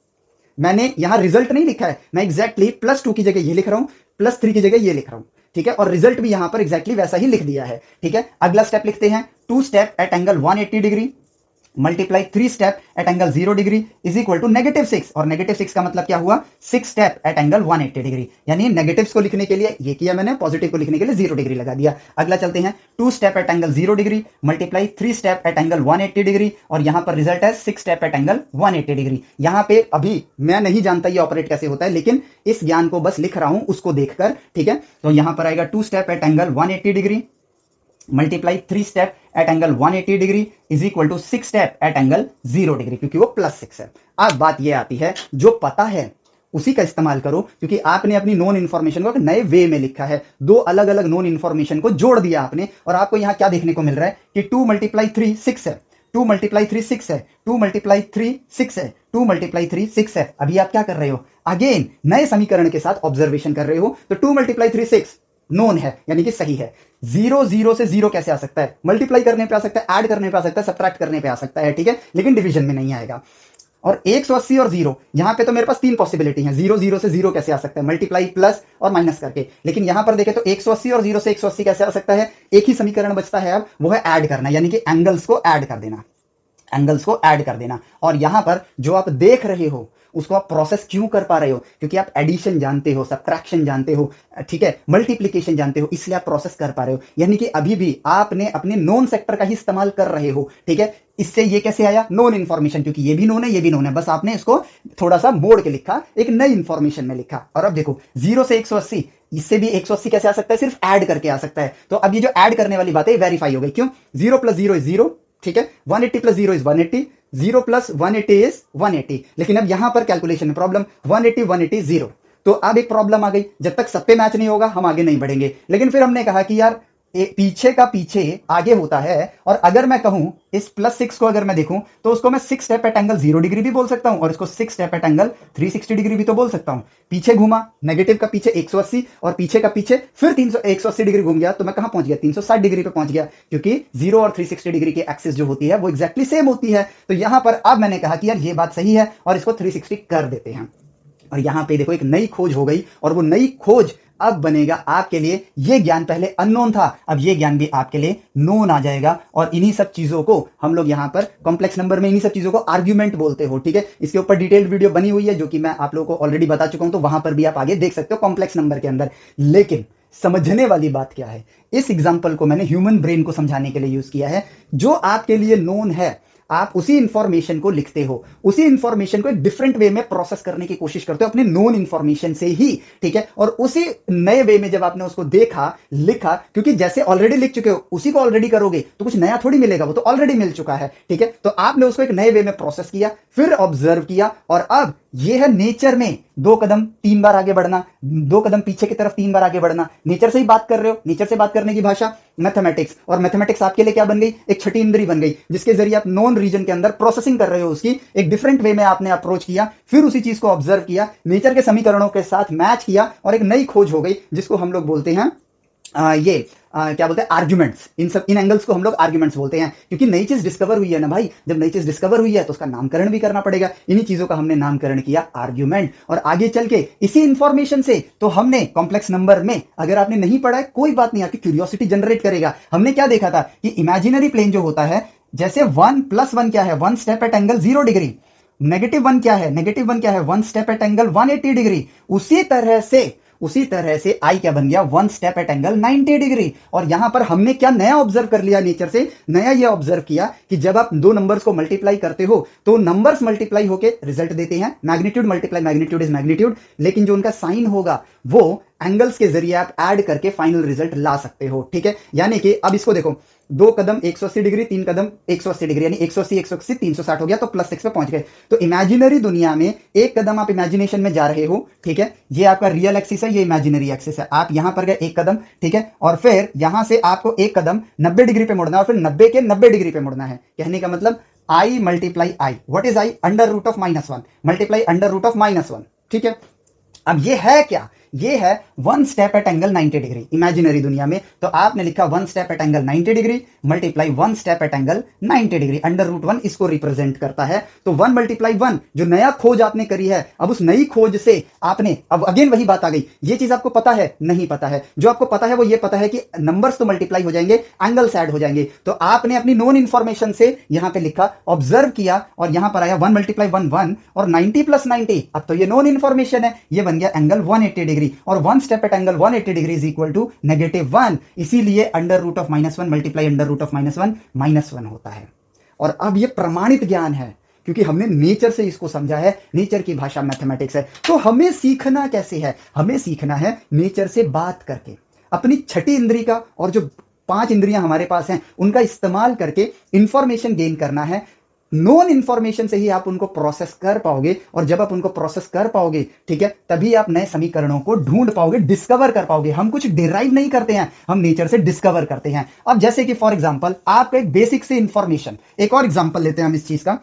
Speaker 1: मैंने यहां रिजल्ट नहीं लिखा है, मैं एग्जैक्टली +2 की जगह ये लिख रहा हूं, +3 की जगह ये लिख रहा हूं। ठीक है, और रिजल्ट भी यहां पर एग्जैक्टली वैसा ही लिख दिया है। ठीक है, अगला स्टेप लिखते हैं, 2 step at angle 180 degree multiply 3 step at angle 0 degree is equal to -6, और -6 का मतलब क्या हुआ, 6 स्टेप एट एंगल 180 डिग्री। यानी नेगेटिव्स को लिखने के लिए ये किया मैंने, पॉजिटिव को लिखने के लिए 0 डिग्री लगा दिया। अगला चलते हैं, 2 step at angle 0 degree multiply 3 step at angle 180 degree, और यहां पर रिजल्ट है 6 स्टेप एट एंगल 180 डिग्री। यहां पे अभी मैं नहीं जानता ये ऑपरेट कैसे होता है, लेकिन इस ज्ञान को बस लिख रहा हूं उसको देखकर। ठीक है, तो यहां पर आएगा 2 step at angle 180 degree multiply 3 step at angle 180 degree is equal to 6 step at angle 0 degree, क्योंकि वो +6 है। अब बात ये आती है, जो पता है उसी का इस्तेमाल करो, क्योंकि आपने अपनी नॉन इंफॉर्मेशन को एक नए वे में लिखा है। 2 अलग अलग नॉन इंफॉर्मेशन को जोड़ दिया आपने, और आपको यहां क्या देखने को मिल रहा है कि 2 मल्टीप्लाई 3 6 है, 2 मल्टीप्लाई 3 6 है, 2 मल्टीप्लाई 3 6 है, 2 मल्टीप्लाई 3 6 है। अभी आप क्या कर रहे हो, अगेन नए समीकरण के साथ ऑब्जर्वेशन कर रहे हो। तो 2 मल्टीप्लाई 3 6 नोन है, यानी कि सही है। 0 0 से 0 कैसे आ सकता है, मल्टीप्लाई करने पे आ सकता है, ऐड करने पे आ सकता है, सब्ट्रैक्ट करने पे आ सकता है। ठीक है, लेकिन डिवीजन में नहीं आएगा। और 180 और 0, यहां पे तो मेरे पास 3 पॉसिबिलिटी हैं। 0 0 से 0 कैसे आ सकता है, मल्टीप्लाई प्लस और माइनस करके। लेकिन यहां पर देखें तो 180 और 0 से 180 कैसे आ सकता है, एक ही समीकरण बचता है अब, वो है ऐड करना, यानी कि एंगल्स को ऐड कर देना। एंगल्स को ऐड कर देना। और यहां पर जो आप देख रहे हो उसको आप प्रोसेस क्यों कर पा रहे हो? क्योंकि आप एडिशन जानते हो, सब्ट्रैक्शन जानते हो, ठीक है, मल्टीप्लीकेशन जानते हो, इसलिए आप प्रोसेस कर पा रहे हो। यानी कि अभी भी आपने अपने नोन सेक्टर का ही इस्तेमाल कर रहे हो, ठीक है। इससे ये कैसे आया? नोन इंफॉर्मेशन, क्योंकि ये भी नोन है, ये भी नोन है, बस आपने इसको थोड़ा सा मोड़ के लिखा, एक नई इंफॉर्मेशन में लिखा। और अब देखो 0 से 180, इससे भी 180 कैसे आ सकता है? सिर्फ ऐड करके आ सकता है। तो अब ये जो ऐड करने वाली बात है वेरीफाई हो गई। क्यों? 0 + 0 = 0, ठीक है। 180 + 0 = 180, 0 + 180 = 180। लेकिन अब यहां पर कैलकुलेशन में प्रॉब्लम, 180 180 0। तो अब एक प्रॉब्लम आ गई, जब तक सब पे मैच नहीं होगा हम आगे नहीं बढ़ेंगे। लेकिन फिर हमने कहा कि यार पीछे का पीछे आगे होता है। और अगर मैं कहूं इस +6 को अगर मैं देखूं तो उसको मैं 6 स्टेप एट एंगल 0 डिग्री भी बोल सकता हूं और इसको 6 स्टेप एट एंगल 360 डिग्री भी तो बोल सकता हूं। पीछे घूमा, नेगेटिव का पीछे 180 और पीछे का पीछे फिर 180 डिग्री घूम गया, तो मैं कहां पहुंच गया? 360 डिग्री पे पहुंच गया, क्योंकि 0 और 360 डिग्री की एक्सिस जो होती है वो एक्जैक्टली सेम होती है। तो यहां पर अब मैंने कहा कि यार ये बात सही है और इसको 360 कर देते हैं। और यहां पे देखो एक नई खोज हो गई, और वो नई खोज अब बनेगा आपके लिए। ये ज्ञान पहले अननोन था, अब ये ज्ञान भी आपके लिए नोन आ जाएगा। और इन्हीं सब चीजों को हम लोग यहां पर कॉम्प्लेक्स नंबर में इन्हीं सब चीजों को आर्ग्यूमेंट बोलते हो, ठीक है। इसके ऊपर डिटेल्ड वीडियो बनी हुई है जो कि मैं आप लोगों को ऑलरेडी बता चुका हूं, तो वहां पर भी आप आगे देख सकते हो कॉम्प्लेक्स नंबर के अंदर। लेकिन समझने वाली बात क्या है, इस एग्जाम्पल को मैंने ह्यूमन ब्रेन को समझाने के लिए यूज किया है। जो आपके लिए नोन है, आप उसी इंफॉर्मेशन को लिखते हो, उसी इंफॉर्मेशन को एक डिफरेंट वे में प्रोसेस करने की कोशिश करते हो अपने नोन इंफॉर्मेशन से ही, ठीक है। और उसी नए वे में जब आपने उसको देखा, लिखा, क्योंकि जैसे ऑलरेडी लिख चुके हो उसी को ऑलरेडी करोगे तो कुछ नया थोड़ी मिलेगा, वो तो ऑलरेडी मिल चुका है, ठीक है। तो आपने उसको एक नए वे में प्रोसेस किया, फिर ऑब्जर्व किया, और अब ये है नेचर में 2 कदम 3 बार आगे बढ़ना, 2 कदम पीछे की तरफ 3 बार आगे बढ़ना। नेचर से ही बात कर रहे हो, नेचर से बात करने की भाषा मैथमेटिक्स, और मैथमेटिक्स आपके लिए क्या बन गई? एक छठी इंद्री बन गई, जिसके जरिए आप नॉन रीजन के अंदर प्रोसेसिंग कर रहे हो, उसकी एक डिफरेंट वे में आपने अप्रोच किया, फिर उसी चीज को ऑब्जर्व किया, नेचर के समीकरणों के साथ मैच किया, और एक नई खोज हो गई जिसको हम लोग बोलते हैं क्या बोलते हैं? आर्ग्यूमेंट्स। इन एंगल्स को हम लोग आर्ग्यूमेंट्स बोलते हैं, क्योंकि नई चीज डिस्कवर हुई है ना भाई। जब नई चीज डिस्कवर हुई है तो उसका नामकरण भी करना पड़ेगा। इन्हीं चीजों का हमने नामकरण किया आर्ग्यूमेंट। और आगे चल के इसी इंफॉर्मेशन से तो हमने कॉम्प्लेक्स नंबर में, अगर आपने नहीं पढ़ा है कोई बात नहीं, आपकी क्यूरियोसिटी जनरेट करेगा। हमने क्या देखा था कि इमेजिनरी प्लेन जो होता है, जैसे 1 + 1 क्या है? 1 स्टेप एट एंगल 0 डिग्री। -1 क्या है? -1 क्या है? 1 स्टेप एट एंगल 180 डिग्री। उसी तरह से आई क्या बन गया? 1 स्टेप एट एंगल 90 डिग्री। और यहां पर हमने क्या नया ऑब्जर्व कर लिया नेचर से? नया ये ऑब्जर्व किया कि जब आप दो नंबर्स को मल्टीप्लाई करते हो तो नंबर्स मल्टीप्लाई होके रिजल्ट देते हैं, magnitude multiply magnitude is magnitude, लेकिन जो उनका साइन होगा वो एंगल्स के जरिए आप ऐड करके फाइनल रिजल्ट ला सकते हो, ठीक है। यानी कि अब इसको देखो, 2 कदम 180 डिग्री, 3 कदम 180 डिग्री, यानी 180 180 360 हो गया, तो +6 पे पहुंच गए। तो इमेजिनरी दुनिया में एक कदम आप इमेजिनेशन में जा रहे हो, ठीक है। ये आपका रियल एक्सिस है, ये इमेजिनरी एक्सिस है। आप यहां पर गए 1 कदम, ठीक है, और फिर यहां से आपको 1 कदम 90 डिग्री पे मुड़ना है, और फिर 90 के 90 डिग्री पे मुड़ना है। कहने का मतलब I multiply I, what is I? √of -1 multiply √of -1, ठीक है। अब ये है क्या? ये है 1 step at angle 90 degree imaginary दुनिया में। तो आपने लिखा 1 step at angle 90 degree multiply 1 step at angle 90 degree, √1 इसको रिप्रेजेंट करता है। तो 1 × 1 जो नया खोज आपने करी है, अब उस नई खोज से आपने, अब अगेन वही बात आ गई, ये चीज आपको पता है? नहीं पता है। जो आपको पता है वो ये पता है कि नंबर्स तो मल्टीप्लाई हो जाएंगे, एंगल्स ऐड हो जाएंगे। तो आपने अपनी नॉन इंफॉर्मेशन से यहां पे लिखा, ऑब्जर्व किया, और यहां पर आया 1 × 1 1, और 90 + 90, अब तो ये नॉन इंफॉर्मेशन है, ये बन गया एंगल 180 डिग्री, और 1 step at angle 180 degree is equal to -1। इसीलिए √of -1 मल्टीप्लाई √of -1 -1 होता है। और अब ये प्रमाणित ज्ञान है, क्योंकि हमने नेचर से इसको समझा है, नेचर की भाषा मैथमेटिक्स है। तो हमें सीखना कैसे है? हमें सीखना है नेचर से बात करके, अपनी छठी इंद्री का और जो 5 इंद्रियां हमारे पास हैं उनका इस्तेमाल करके इंफॉर्मेशन गेन करना है। नॉन इंफॉर्मेशन से ही आप उनको प्रोसेस कर पाओगे, और जब आप उनको प्रोसेस कर पाओगे, ठीक है, तभी आप नए समीकरणों को ढूंढ पाओगे, डिस्कवर कर पाओगे। हम कुछ डिराइव नहीं करते हैं, हम नेचर से डिस्कवर करते हैं। अब जैसे कि फॉर एग्जांपल आपका एक बेसिक से इंफॉर्मेशन, एक और एग्जांपल लेते हैं हम इस चीज का,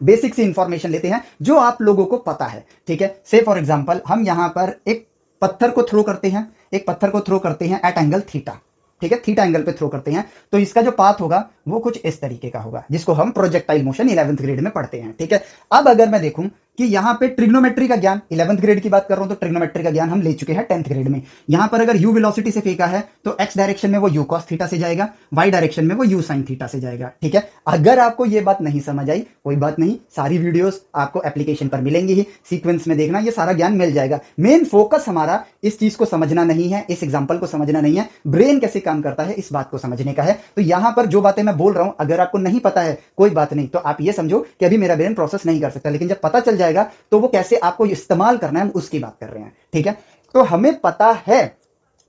Speaker 1: बेसिक सी इंफॉर्मेशन लेते हैं जो आप लोगों को पता है, ठीक है। से फॉर एग्जांपल हम यहां पर एक पत्थर को थ्रो करते हैं, एक पत्थर को थ्रो करते हैं एट एंगल थीटा, ठीक है, थीटा एंगल पे थ्रो करते हैं, तो इसका जो पाथ होगा वो कुछ इस तरीके का होगा, जिसको हम प्रोजेक्टाइल मोशन 11th ग्रेड में पढ़ते हैं। ठीक है, अब अगर मैं देखूं कि यहां पे ट्रिग्नोमेट्री का ज्ञान 11th ग्रेड की बात कर रहा हूं, तो ट्रिग्नोमेट्री का ज्ञान हम ले चुके हैं 10th ग्रेड में। यहां पर अगर u वेलोसिटी से फेंका है तो x डायरेक्शन में वो u cos थीटा से जाएगा, y डायरेक्शन में वो u sin थीटा से जाएगा। ठीक है, अगर आपको ये बात नहीं समझ आई कोई बात नहीं, सारी वीडियोस आपको एप्लीकेशन पर मिलेंगी ही, सीक्वेंस में देखना, ये सारा ज्ञान मिल जाएगा। मेन फोकस हमारा इस चीज को समझना नहीं है, इस एग्जांपल को समझना नहीं है, ब्रेन कैसे काम करता है इस बात को समझने का है। तो यहां पर जो बातें मैं बोल रहा हूं अगर आपको नहीं पता है कोई बात नहीं, तो आप ये समझो कि अभी मेरा ब्रेन प्रोसेस नहीं कर सकता, लेकिन जब पता चल जाएगा तो वो कैसे आपको इस्तेमाल करना है हम उसकी बात कर रहे हैं। ठीक है, तो हमें पता है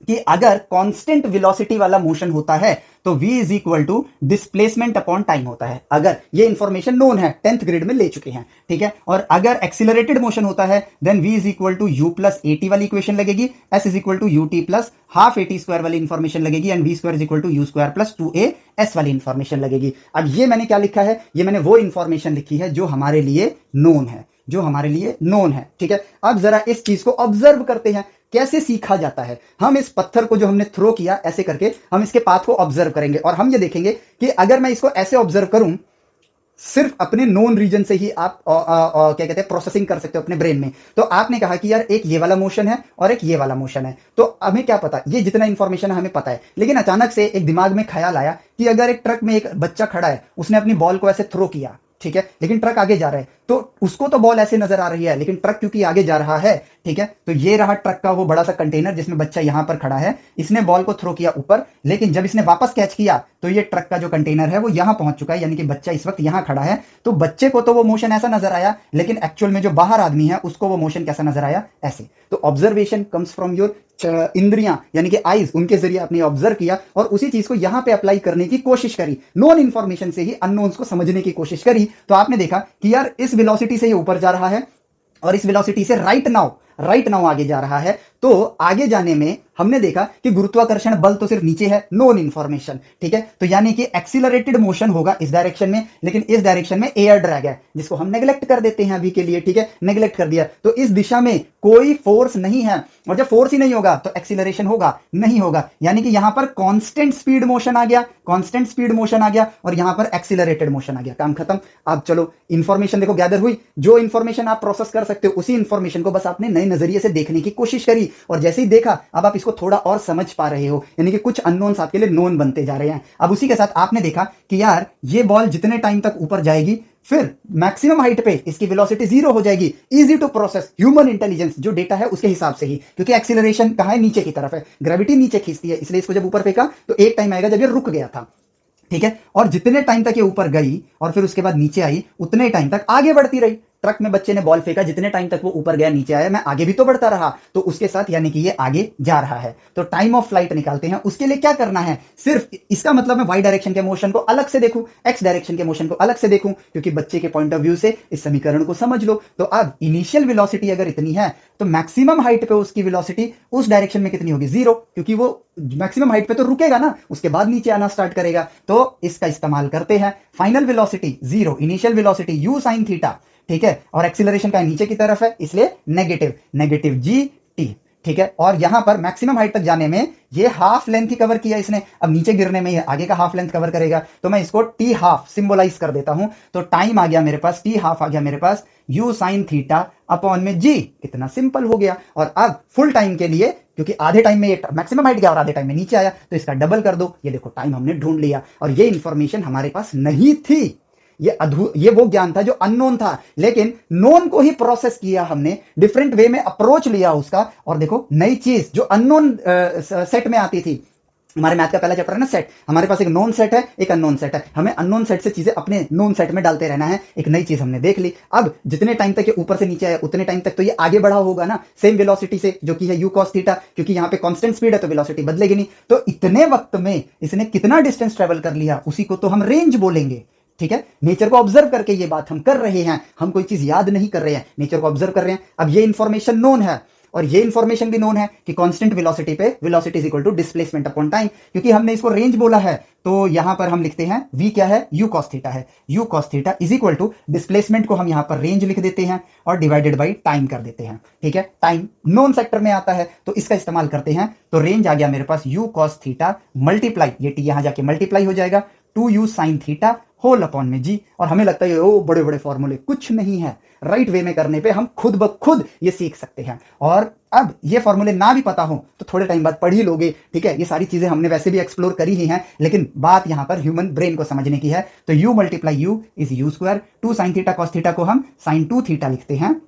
Speaker 1: कि अगर कांस्टेंट वेलोसिटी वाला मोशन होता है तो v is equal to displacement upon time होता है। अगर ये इंफॉर्मेशन नोन है, 10th ग्रेड में ले चुके हैं। ठीक है, और अगर एक्सिलरेटेड मोशन होता है then v is equal to u plus at वाली इक्वेशन लगेगी, s is equal to ut plus half at square वाली इंफॉर्मेशन लगेगी, and v square is equal to u square plus 2as वाली information लगेगी। अब ये मैंने क्या लिखा है, ये मैंने वो इंफॉर्मेशन लिखी है जो हमारे लिए नोन है, जो हमारे लिए नोन है। ठीक है, अब जरा इस चीज को ऑब्जर्व करते हैं कैसे सीखा जाता है। हम इस पत्थर को जो हमने थ्रो किया ऐसे करके हम इसके पाथ को ऑब्जर्व करेंगे और हम ये देखेंगे कि अगर मैं इसको ऐसे ऑब्जर्व करूं, सिर्फ अपने नोन रीजन से ही आप क्या कहते हैं प्रोसेसिंग कर सकते हो अपने ब्रेन में। तो आपने कहा कि यार एक ये वाला मोशन है और एक ये वाला मोशन है, तो हमें क्या पता, ये जितना इंफॉर्मेशन है हमें पता है, लेकिन अचानक से एक दिमाग में ख्याल आया कि अगर एक ट्रक में एक बच्चा खड़ा है, उसने अपनी बॉल को ऐसे थ्रो किया, ठीक है, लेकिन ट्रक आगे जा रहा है, तो उसको तो बॉल ऐसे नजर आ रही है, लेकिन ट्रक क्योंकि आगे जा रहा है, ठीक है, तो ये रहा ट्रक का वो बड़ा सा कंटेनर जिसमें बच्चा यहां पर खड़ा है, इसने बॉल को थ्रो किया ऊपर, लेकिन जब इसने वापस कैच किया तो ये ट्रक का जो कंटेनर है वो यहां पहुंच चुका है, यानी कि बच्चा इस वक्त यहां खड़ा है। तो बच्चे को तो वो मोशन ऐसा नजर आया, लेकिन एक्चुअल में जो बाहर आदमी है उसको वो मोशन कैसा नजर आया, ऐसे। तो ऑब्जर्वेशन कम्स फ्रॉम योर इंद्रियां, यानी कि आईज, उनके जरिए आपने ऑब्जर्व किया और उसी चीज को यहां पे अप्लाई करने की कोशिश करी, नॉन इंफॉर्मेशन से ही अननोन्स को समझने की कोशिश करी। तो आपने देखा कि यार इस वेलोसिटी से ये ऊपर जा रहा है और इस वेलोसिटी से राइट नाउ आगे जा रहा है। तो आगे जाने में हमने देखा कि गुरुत्वाकर्षण बल तो सिर्फ नीचे है, नोन इंफॉर्मेशन। ठीक है, तो यानी कि एक्सीलरेटेड मोशन होगा इस डायरेक्शन में, लेकिन इस डायरेक्शन में एयर ड्रैग है जिसको हम नेग्लेक्ट कर देते हैं अभी के लिए। ठीक है, नेग्लेक्ट कर दिया, तो इस दिशा में कोई फोर्स नहीं है, और जब फोर्स ही नहीं होगा तो एक्सीलरेशन होगा नहीं होगा, यानी कि यहां पर कांस्टेंट स्पीड मोशन आ गया, कांस्टेंट स्पीड मोशन आ गया, और यहां पर एक्सीलरेटेड मोशन आ गया, काम खत्म। अब चलो इंफॉर्मेशन देखो गैदर हुई, जो इंफॉर्मेशन आप प्रोसेस कर सकते हो उसी इंफॉर्मेशन को बस आपने नए नजरिए से देखने की कोशिश करी, और जैसे ही देखा अब आप इसको थोड़ा और समझ पा रहे हो, यानी कि कुछ अननोन्स आपके लिए नोन बनते जा रहे हैं। अब उसी के साथ आपने देखा कि यार ये बॉल जितने टाइम तक ऊपर जाएगी फिर मैक्सिमम हाइट पे इसकी वेलोसिटी 0 हो जाएगी, easy to process, human intelligence जो डेटा है उसके हिसाब से ही, क्योंकि एक्सीलरेशन कहां है, नीचे की तरफ है, ग्रेविटी नीचे खींचती है, इसलिए इसको जब ऊपर फेंका तो एक टाइम आएगा जब ये रुक गया था। ठीक है, और जितने टाइम तक ये ऊपर गई और फिर उसके बाद नीचे आई उतने टाइम तक आगे बढ़ती रही। ट्रक में बच्चे ने बॉल फेंका, जितने टाइम तक वो ऊपर गया नीचे आया, मैं आगे भी तो बढ़ता रहा, तो उसके साथ यानी कि ये आगे जा रहा है। तो टाइम ऑफ फ्लाइट निकालते हैं, उसके लिए क्या करना है, सिर्फ इसका मतलब मैं वाई डायरेक्शन के मोशन को अलग से देखूं, एक्स डायरेक्शन के मोशन को अलग से देखूं, क्योंकि बच्चे के पॉइंट ऑफ व्यू से इस समीकरण को समझ लो। तो अब इनिशियल वेलोसिटी अगर इतनी है तो मैक्सिमम हाइट पे उसकी वेलोसिटी उस डायरेक्शन में कितनी होगी, 0, क्योंकि वो मैक्सिमम हाइट पे तो रुकेगा ना, उसके बाद नीचे आना स्टार्ट करेगा। तो इसका इस्तेमाल करते हैं, final velocity 0, initial velocity u sin theta, ठीक है, और एक्सीलरेशन का नीचे की तरफ है इसलिए नेगेटिव g_t। ठीक है, और यहां पर मैक्सिमम हाइट तक जाने में ये हाफ लेंथ ही कवर किया इसने, अब नीचे गिरने में ये आगे का हाफ लेंथ कवर करेगा, तो मैं इसको t हाफ सिंबलाइज कर देता हूं। तो टाइम आ गया मेरे पास, t हाफ आ गया मेरे पास u sin थीटा अपॉन में g, कितना सिंपल हो गया। और अब फुल टाइम के लिए, क्योंकि आधे टाइम में ये मैक्सिमम हाइट गया और आधे टाइम में नीचे आया, तो इसका डबल कर दो, ये देखो टाइम हमने ढूंढ लिया। और ये इंफॉर्मेशन हमारे पास नहीं थी, ये वो ज्ञान था जो अननोन था, लेकिन नोन को ही प्रोसेस किया हमने, डिफरेंट वे में अप्रोच लिया उसका, और देखो नई चीज जो अननोन सेट में आती थी। हमारे मैथ का पहला चैप्टर है ना सेट, हमारे पास एक नोन सेट है एक अननोन सेट है, हमें अननोन सेट से चीजें अपने नोन सेट में डालते रहना है। एक नई चीज हमने देख ली, अब जितने टाइम तक ये ऊपर से नीचे आया उतने टाइम तक तो ये आगे बढ़ा होगा ना, सेम वेलोसिटी से, जो कि है u cos थीटा, क्योंकि यहाँ पे कांस्टेंट स्पीड है तो वेलोसिटी बदलेगी नहीं। तो इतने वक्त में इसने कितना डिस्टेंस ट्रेवल कर लिया, उसी को तो हम रेंज बोलेंगे। ठीक है, नेचर को ऑब्जर्व करके ये बात हम कर रहे हैं, हम कोई चीज याद नहीं कर रहे हैं, नेचर को ऑब्जर्व कर रहे हैं। अब ये इंफॉर्मेशन नोन है और ये इंफॉर्मेशन भी नोन है कि कांस्टेंट वेलोसिटी पे velocity is equal to displacement upon time, क्योंकि हमने इसको रेंज बोला है। तो यहां पर हम लिखते हैं v क्या है, u cos थीटा है, u cos theta is equal to displacement को हम यहां पर रेंज लिख देते हैं और डिवाइडेड बाई टाइम कर देते हैं। ठीक है, टाइम नॉन सेक्टर में आता है तो इसका इस्तेमाल करते हैं, तो रेंज आ गया मेरे पास u cos थीटा मल्टीप्लाई, ये t यहां जाके मल्टीप्लाई हो जाएगा 2u sine theta whole upon में जी। और हमें लगता है ओ बड़े बड़े फॉर्मूले, कुछ नहीं है। राइट वे में करने पे हम खुद ब खुद ये सीख सकते हैं। और अब ये फॉर्मूले ना भी पता हो तो थोड़े टाइम बाद पढ़ ही लोगे, ठीक है। ये सारी चीजें हमने वैसे भी एक्सप्लोर करी ही हैं, लेकिन बात यहां पर ह्यूमन ब्रेन को समझने की है। तो u multiply you is you square, 2 sine theta cos theta को हम साइन 2 थीटा लिखते हैं,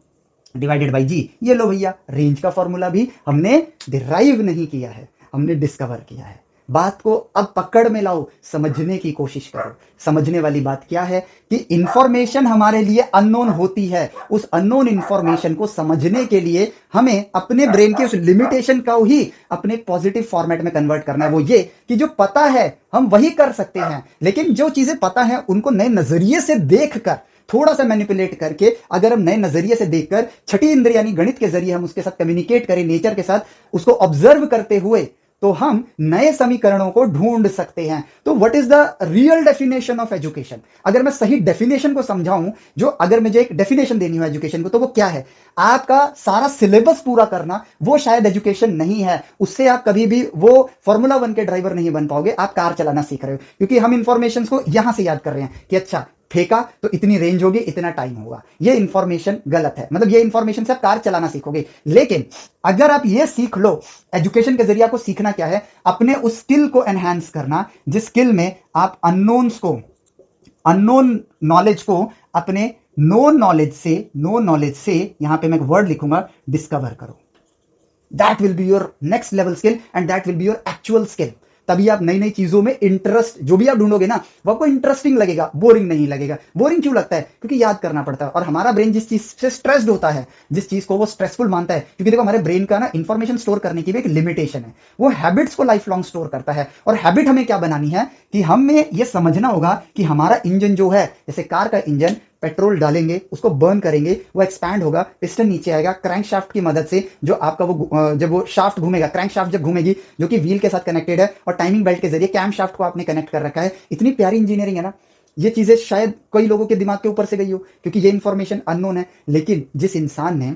Speaker 1: डिवाइडेड बाई जी। ये लो भैया, रेंज का फॉर्मूला भी हमने डिराइव नहीं किया है, हमने डिस्कवर किया है। बात को अब पकड़ में लाओ, समझने की कोशिश करो। समझने वाली बात क्या है कि इंफॉर्मेशन हमारे लिए अननोन होती है। उस अननोन इंफॉर्मेशन को समझने के लिए हमें अपने ब्रेन के उस लिमिटेशन को ही अपने पॉजिटिव फॉर्मेट में कन्वर्ट करना है। वो ये कि जो पता है हम वही कर सकते हैं, लेकिन जो चीजें पता है उनको नए नजरिए से देखकर, थोड़ा सा मैनिपुलेट करके, अगर हम नए नजरिए से देखकर छठी इंद्रिय यानी गणित के जरिए हम उसके साथ कम्युनिकेट करें, नेचर के साथ उसको ऑब्जर्व करते हुए, तो हम नए समीकरणों को ढूंढ सकते हैं। तो what is the real definition of education? अगर मैं सही डेफिनेशन को समझाऊं, जो अगर मुझे एक डेफिनेशन देनी हो एजुकेशन को, तो वो क्या है? आपका सारा सिलेबस पूरा करना, वो शायद एजुकेशन नहीं है। उससे आप कभी भी वो फॉर्मूला 1 के ड्राइवर नहीं बन पाओगे। आप कार चलाना सीख रहे हो, क्योंकि हम इंफॉर्मेशन को यहां से याद कर रहे हैं कि अच्छा फेंका तो इतनी रेंज होगी, इतना टाइम होगा। ये इंफॉर्मेशन गलत है। मतलब ये इंफॉर्मेशन से आप कार चलाना सीखोगे, लेकिन अगर आप ये सीख लो, एजुकेशन के जरिए आपको सीखना क्या है? अपने उस स्किल को एनहांस करना, जिस स्किल में आप अननोन नॉलेज को अपने नोन नॉलेज से यहां पे मैं एक वर्ड लिखूंगा, डिस्कवर करो। That will be your next level skill and that will be your actual skill. तभी आप नई नई चीजों में इंटरेस्ट, जो भी आप ढूंढोगे ना, वो आपको इंटरेस्टिंग लगेगा, बोरिंग नहीं लगेगा। बोरिंग क्यों लगता है? क्योंकि याद करना पड़ता है, और हमारा ब्रेन जिस चीज से स्ट्रेस्ड होता है, जिस चीज को वो स्ट्रेसफुल मानता है, क्योंकि देखो हमारे ब्रेन का ना इंफॉर्मेशन स्टोर करने की भी एक लिमिटेशन है। वो हैबिट्स को लाइफ लॉन्ग स्टोर करता है। और हैबिट हमें क्या बनानी है कि हमें ये समझना होगा कि हमारा इंजन जो है, जैसे कार का इंजन, पेट्रोल डालेंगे, उसको बर्न करेंगे, वो एक्सपैंड होगा, पिस्टन नीचे आएगा, क्रैंक शाफ्ट की मदद से जो आपका वो जब वो शाफ्ट घूमेगा, क्रैंक शाफ्ट जब घूमेगी, जो कि व्हील के साथ कनेक्टेड है, और टाइमिंग बेल्ट के जरिए कैम शाफ्ट को आपने कनेक्ट कर रखा है। इतनी प्यारी इंजीनियरिंग है ना। ये चीजें शायद कई लोगों के दिमाग के ऊपर से गई हो, क्योंकि ये इंफॉर्मेशन अननोन है। लेकिन जिस इंसान ने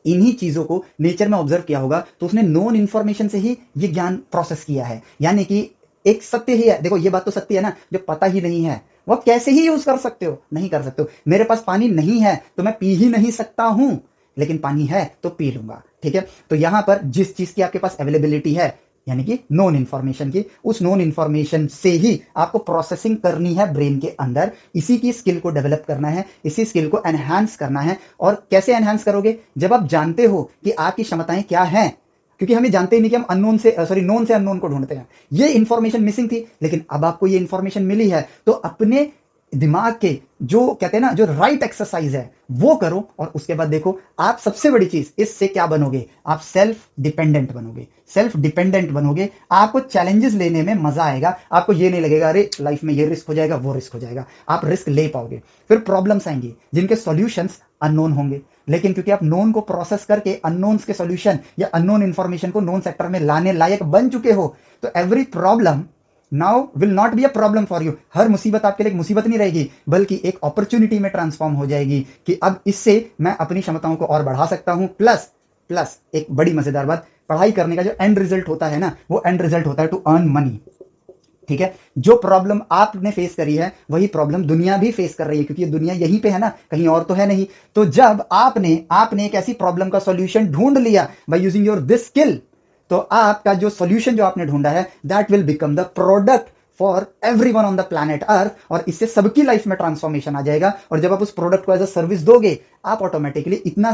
Speaker 1: इन्हीं चीजों को नेचर में ऑब्जर्व किया होगा, तो उसने नोन इंफॉर्मेशन से ही ये ज्ञान प्रोसेस किया है। यानी कि एक सत्य ही है, देखो ये बात तो सत्य है ना, जो पता ही नहीं है वो कैसे ही यूज कर सकते हो? नहीं कर सकते हो। मेरे पास पानी नहीं है तो मैं पी ही नहीं सकता हूं, लेकिन पानी है तो पी लूंगा, ठीक है। तो यहां पर जिस चीज की आपके पास अवेलेबिलिटी है, यानी कि नॉन इंफॉर्मेशन की, उस नॉन इंफॉर्मेशन से ही आपको प्रोसेसिंग करनी है ब्रेन के अंदर। इसी की स्किल को डेवलप करना है, इसी स्किल को एनहांस करना है। और कैसे एनहांस करोगे? जब आप जानते हो कि आपकी क्षमताएं क्या हैं, क्योंकि हमें जानते ही नहीं कि हम नोन से अननोन को ढूंढते हैं। ये इंफॉर्मेशन मिसिंग थी, लेकिन अब आपको ये इंफॉर्मेशन मिली है, तो अपने दिमाग के जो कहते हैं ना, जो राइट एक्सरसाइज है वो करो। और उसके बाद देखो आप सबसे बड़ी चीज, इससे क्या बनोगे? आप सेल्फ डिपेंडेंट बनोगे। सेल्फ डिपेंडेंट बनोगे, आपको चैलेंजेस लेने में मजा आएगा। आपको ये नहीं लगेगा अरे लाइफ में ये रिस्क हो जाएगा, वो रिस्क हो जाएगा। आप रिस्क ले पाओगे। फिर प्रॉब्लम्स आएंगी जिनके सॉल्यूशंस अननोन होंगे, लेकिन क्योंकि आप नोन को प्रोसेस करके अननोन के सॉल्यूशन या अननोन इंफॉर्मेशन को नोन सेक्टर में लाने लायक बन चुके हो, तो every problem now will not be a problem for you. हर मुसीबत आपके लिए एक मुसीबत नहीं रहेगी, बल्कि एक अपॉर्चुनिटी में ट्रांसफॉर्म हो जाएगी कि अब इससे मैं अपनी क्षमताओं को और बढ़ा सकता हूं। प्लस एक बड़ी मजेदार बात, पढ़ाई करने का जो एंड रिजल्ट होता है ना, वो एंड रिजल्ट होता है टू अर्न मनी, ठीक है। जो प्रॉब्लम आपने फेस करी है वही प्रॉब्लम दुनिया भी फेस कर रही है, क्योंकि ये दुनिया यहीं पे है ना, कहीं और तो है नहीं। तो जब आपने एक ऐसी प्रॉब्लम का सॉल्यूशन ढूंढ लिया by using your this skill, तो आपका जो सॉल्यूशन जो आपने ढूंढा है, that will become the product for everyone on the planet earth. और इससे सबकी लाइफ में ट्रांसफॉर्मेशन आ जाएगा। और जब आप उस प्रोडक्ट को एज अ सर्विस दोगे, आप ऑटोमेटिकली इतना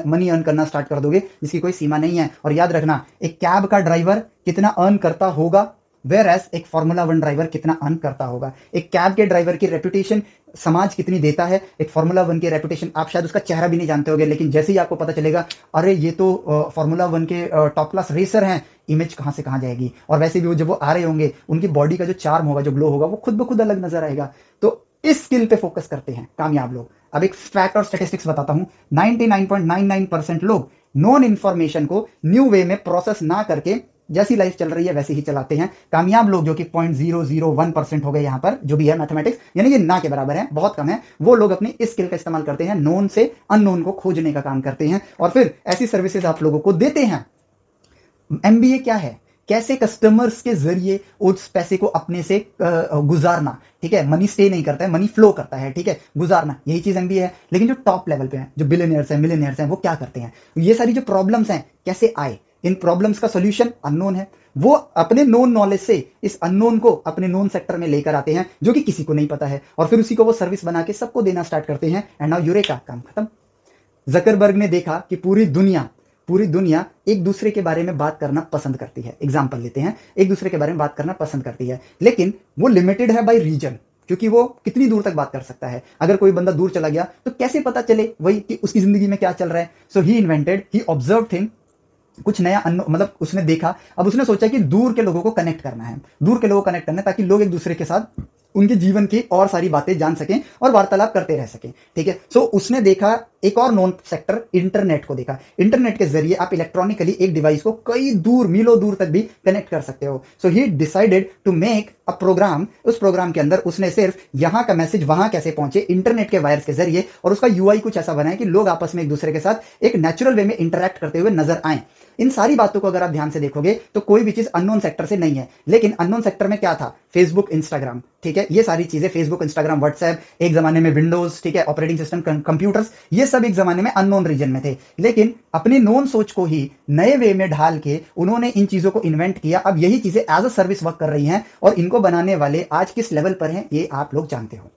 Speaker 1: मनी अर्न करना स्टार्ट कर दोगे जिसकी कोई सीमा नहीं है। और याद रखना, एक कैब का ड्राइवर कितना अर्न करता होगा, वेयर एज एक फॉर्मूला 1 ड्राइवर कितना अर्न करता होगा। एक कैब के ड्राइवर की रेपुटेशन समाज कितनी देता है, एक फॉर्मूला 1 की रेपुटेशन आप शायद उसका चेहरा भी नहीं जानते होगे, लेकिन जैसे ही आपको पता चलेगा अरे ये तो फॉर्मूला 1 के टॉप क्लास रेसर हैं, इमेज कहां से कहां जाएगी। और वैसे भी वो जब वो आ रहे होंगे, उनकी बॉडी का जो चार्म होगा, जो ग्लो होगा, वो खुद ब खुद अलग नजर आएगा। तो इस स्किल पे फोकस करते हैं कामयाब लोग। अब एक फैक्ट और स्टेटिस्टिक्स बताता हूं, 99.99% लोग नॉन इंफॉर्मेशन को न्यू वे में प्रोसेस ना करके जैसी लाइफ चल रही है वैसे ही चलाते हैं। कामयाब लोग जो कि 0.001% हो गए यहां पर, जो भी है मैथमेटिक्स, यानी कि ना के बराबर है, बहुत कम है, वो लोग अपनी इस स्किल का इस्तेमाल करते हैं, नोन से अननोन को खोजने का काम करते हैं, और फिर ऐसी सर्विसेज आप लोगों को देते हैं। एमबीए क्या है? कैसे कस्टमर्स के जरिए उस पैसे को अपने से गुजारना, ठीक है, मनी स्टे नहीं करता है, मनी फ्लो करता है, ठीक है, गुजारना, यही चीज एमबीए है। लेकिन जो टॉप लेवल पे हैं, जो बिलियनियर्स हैं, मिलियनियर्स हैं, वो क्या करते हैं, ये सारी जो प्रॉब्लम्स हैं कैसे आए, इन प्रॉब्लम्स का सोल्यूशन अननोन है, वो अपने नोन नॉलेज से इस अननोन को अपने नोन सेक्टर में लेकर आते हैं जो कि किसी को नहीं पता है, और फिर उसी को वो सर्विस बना के सबको देना स्टार्ट करते हैं, एंड नाउ यूरेका, काम खत्म। जकरबर्ग ने देखा कि पूरी दुनिया एक दूसरे के बारे में बात करना पसंद करती है, एग्जाम्पल लेते हैं, एक दूसरे के बारे में बात करना पसंद करती है, लेकिन वो लिमिटेड है बाय रीजन, क्योंकि वो कितनी दूर तक बात कर सकता है। अगर कोई बंदा दूर चला गया तो कैसे पता चले वही कि उसकी जिंदगी में क्या चल रहा है। सो ही इन्वेंटेड, ही ऑब्जर्व थिंग, कुछ नया मतलब उसने देखा, अब उसने सोचा कि दूर के लोगों को कनेक्ट करना है, दूर के लोगों को कनेक्ट करना है, ताकि लोग एक दूसरे के साथ उनके जीवन की और सारी बातें जान सकें और वार्तालाप करते रह सकें, ठीक है। सो उसने देखा एक और नॉन सेक्टर, इंटरनेट को देखा। इंटरनेट के जरिए आप इलेक्ट्रॉनिकली एक डिवाइस को कई दूर, मीलों दूर तक भी कनेक्ट कर सकते हो। So he decided to make a program, उस प्रोग्राम के अंदर उसने सिर्फ यहां का मैसेज वहां कैसे पहुंचे इंटरनेट के वायर्स के जरिए, और उसका यूआई कुछ ऐसा बनाया कि लोग आपस में एक दूसरे के साथ एक नेचुरल वे में इंटरैक्ट करते हुए नजर आए। इन सारी बातों को अगर आप ध्यान से देखोगे तो कोई भी चीज अननोन सेक्टर से नहीं है, लेकिन अननोन सेक्टर में क्या था, फेसबुक, इंस्टाग्राम, ठीक है, ये सारी चीजें, फेसबुक, इंस्टाग्राम, व्हाट्सएप, एक जमाने में विंडोज, ठीक है, ऑपरेटिंग सिस्टम, कंप्यूटर्स, ये सब एक जमाने में अननोन रीजन में थे, लेकिन अपनी नोन सोच को ही नए वे में ढाल के उन्होंने इन चीजों को इन्वेंट किया। अब यही चीजें एज अ सर्विस वर्क कर रही हैं, और इनको बनाने वाले आज किस लेवल पर हैं ये आप लोग जानते हो,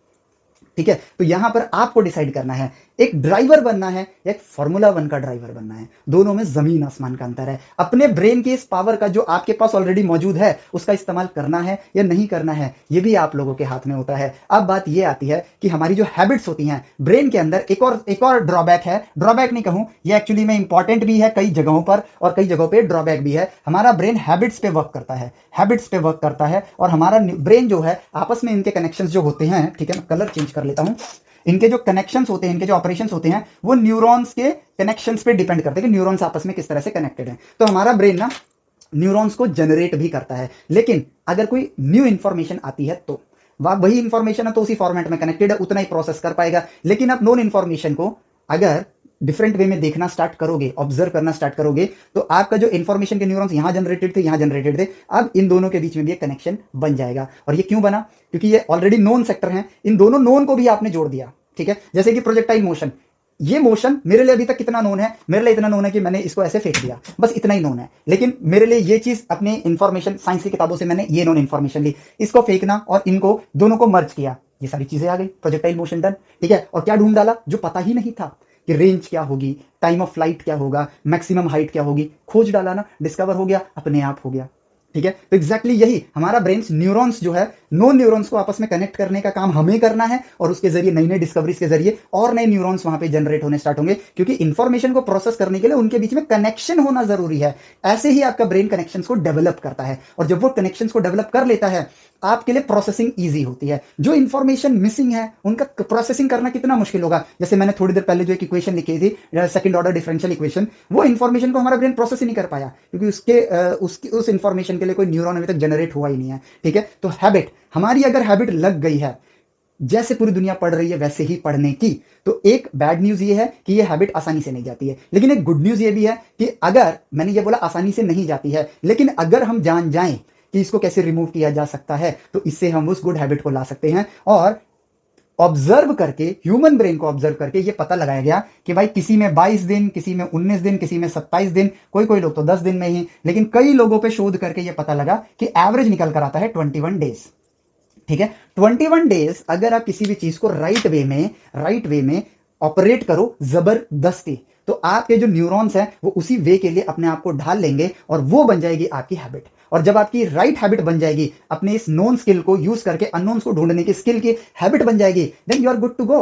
Speaker 1: ठीक है। तो यहां पर आपको डिसाइड करना है, एक ड्राइवर बनना है या एक फॉर्मूला 1 का ड्राइवर बनना है। दोनों में जमीन आसमान का अंतर है। अपने ब्रेन के इस पावर का जो आपके पास ऑलरेडी मौजूद है उसका इस्तेमाल करना है या नहीं करना है, ये भी आप लोगों के हाथ में होता है। अब बात ये आती है कि हमारी जो हैबिट्स होती हैं ब्रेन के अंदर, एक और ड्रॉबैक है, ड्रॉबैक नहीं कहूं, ये एक्चुअली में इंपॉर्टेंट भी है कई जगहों पर, और कई जगहों पर ड्रॉबैक भी है। हमारा ब्रेन हैबिट्स पे वर्क करता है, हैबिट्स पे वर्क करता है, और हमारा ब्रेन जो है आपस में इनके कनेक्शंस जो होते हैं, ठीक है, मैं कलर चेंज कर लेता हूं, इनके जो कनेक्शंस होते हैं, इनके जो ऑपरेशंस होते हैं, वो न्यूरॉन्स के कनेक्शंस पे डिपेंड करते हैं कि न्यूरॉन्स आपस में किस तरह से कनेक्टेड हैं। तो हमारा ब्रेन ना न्यूरॉन्स को जनरेट भी करता है, लेकिन अगर कोई न्यू इंफॉर्मेशन आती है तो वही इंफॉर्मेशन है तो उसी फॉर्मेट में कनेक्टेड है, उतना ही प्रोसेस कर पाएगा। लेकिन आप नॉन इंफॉर्मेशन को अगर डिफरेंट वे में देखना स्टार्ट करोगे, ऑब्जर्व करना स्टार्ट करोगे, तो आपका जो इंफॉर्मेशन के न्यूरॉन्स यहां जनरेटेड थे, यहां जनरेटेड थे, अब इन दोनों के बीच में भी एक कनेक्शन बन जाएगा। और ये क्यों बना, क्योंकि ये ऑलरेडी नोन सेक्टर हैं, इन दोनों नोन को भी आपने जोड़ दिया, ठीक है। जैसे कि प्रोजेक्टाइल मोशन, ये मोशन मेरे लिए अभी तक कितना नोन है, मेरे लिए इतना नोन है कि मैंने इसको ऐसे फेंक दिया, बस इतना ही नोन है। लेकिन मेरे लिए ये चीज अपने इंफॉर्मेशन, साइंस की किताबों से मैंने ये नोन इंफॉर्मेशन ली, इसको फेंकना और इनको दोनों को मर्ज किया, ये सारी चीजें आ गई, प्रोजेक्टाइल मोशन डन, ठीक है। और क्या ढूंढ डाला, जो पता ही नहीं था कि रेंज क्या होगी, टाइम ऑफ फ्लाइट क्या होगा, मैक्सिमम हाइट क्या होगी, खोज डाला ना, डिस्कवर हो गया, अपने आप हो गया, ठीक है। तो एग्जैक्टली यही हमारा ब्रेन, न्यूरॉन्स जो है, नोन न्यूरॉन्स को आपस में कनेक्ट करने का काम हमें करना है, और उसके जरिए नई नई डिस्कवरीज के जरिए और नए न्यूरॉन्स वहां पे जनरेट होने स्टार्ट होंगे, क्योंकि इंफॉर्मेशन को प्रोसेस करने के लिए उनके बीच में कनेक्शन होना जरूरी है। ऐसे ही आपका ब्रेन कनेक्शंस को डेवलप करता है, और जब वो कनेक्शंस को डेवलप कर लेता है, आपके लिए प्रोसेसिंग ईजी होती है। जो इंफॉर्मेशन मिसिंग है उनका प्रोसेसिंग करना कितना मुश्किल होगा। जैसे मैंने थोड़ी देर पहले जो एक इक्वेशन लिखी थी, सेकंड ऑर्डर डिफरेंशियल इक्वेशन, वो इंफॉर्मेशन को हमारा ब्रेन प्रोसेस ही नहीं कर पाया, क्योंकि उस इंफॉर्मेशन के लिए कोई न्यूरॉन अभी तक जनरेट हुआ ही नहीं है, ठीक है। तो हैबिट, हमारी अगर हैबिट लग गई है, जैसे पूरी दुनिया पढ़ रही है वैसे ही पढ़ने की, तो एक बैड न्यूज ये है कि ये हैबिट आसानी से नहीं जाती है। लेकिन एक गुड न्यूज ये भी है कि अगर, मैंने ये बोला आसानी से नहीं जाती है, लेकिन अगर हम जान जाएं कि इसको कैसे रिमूव किया जा सकता है, तो इससे हम उस गुड हैबिट को ला सकते हैं। और ऑब्जर्व करके, ह्यूमन ब्रेन को ऑब्जर्व करके ये पता लगाया गया कि भाई किसी में 22 दिन, किसी में 19 दिन, किसी में 27 दिन, कोई लोग तो 10 दिन में ही, लेकिन कई लोगों पे शोध करके ये पता लगा कि एवरेज निकल कर आता है 21 डेज, ठीक है। 21 डेज अगर आप किसी भी चीज को राइट वे में ऑपरेट करो जबरदस्ती, तो आपके जो न्यूरॉन्स हैं वो उसी वे के लिए अपने आप को ढाल लेंगे, और वो बन जाएगी आपकी हैबिट। और जब आपकी राइट हैबिट बन जाएगी, अपने इस नोन स्किल को यूज करके अननोन्स को ढूंढने की स्किल की हैबिट बन जाएगी, then you are good to go.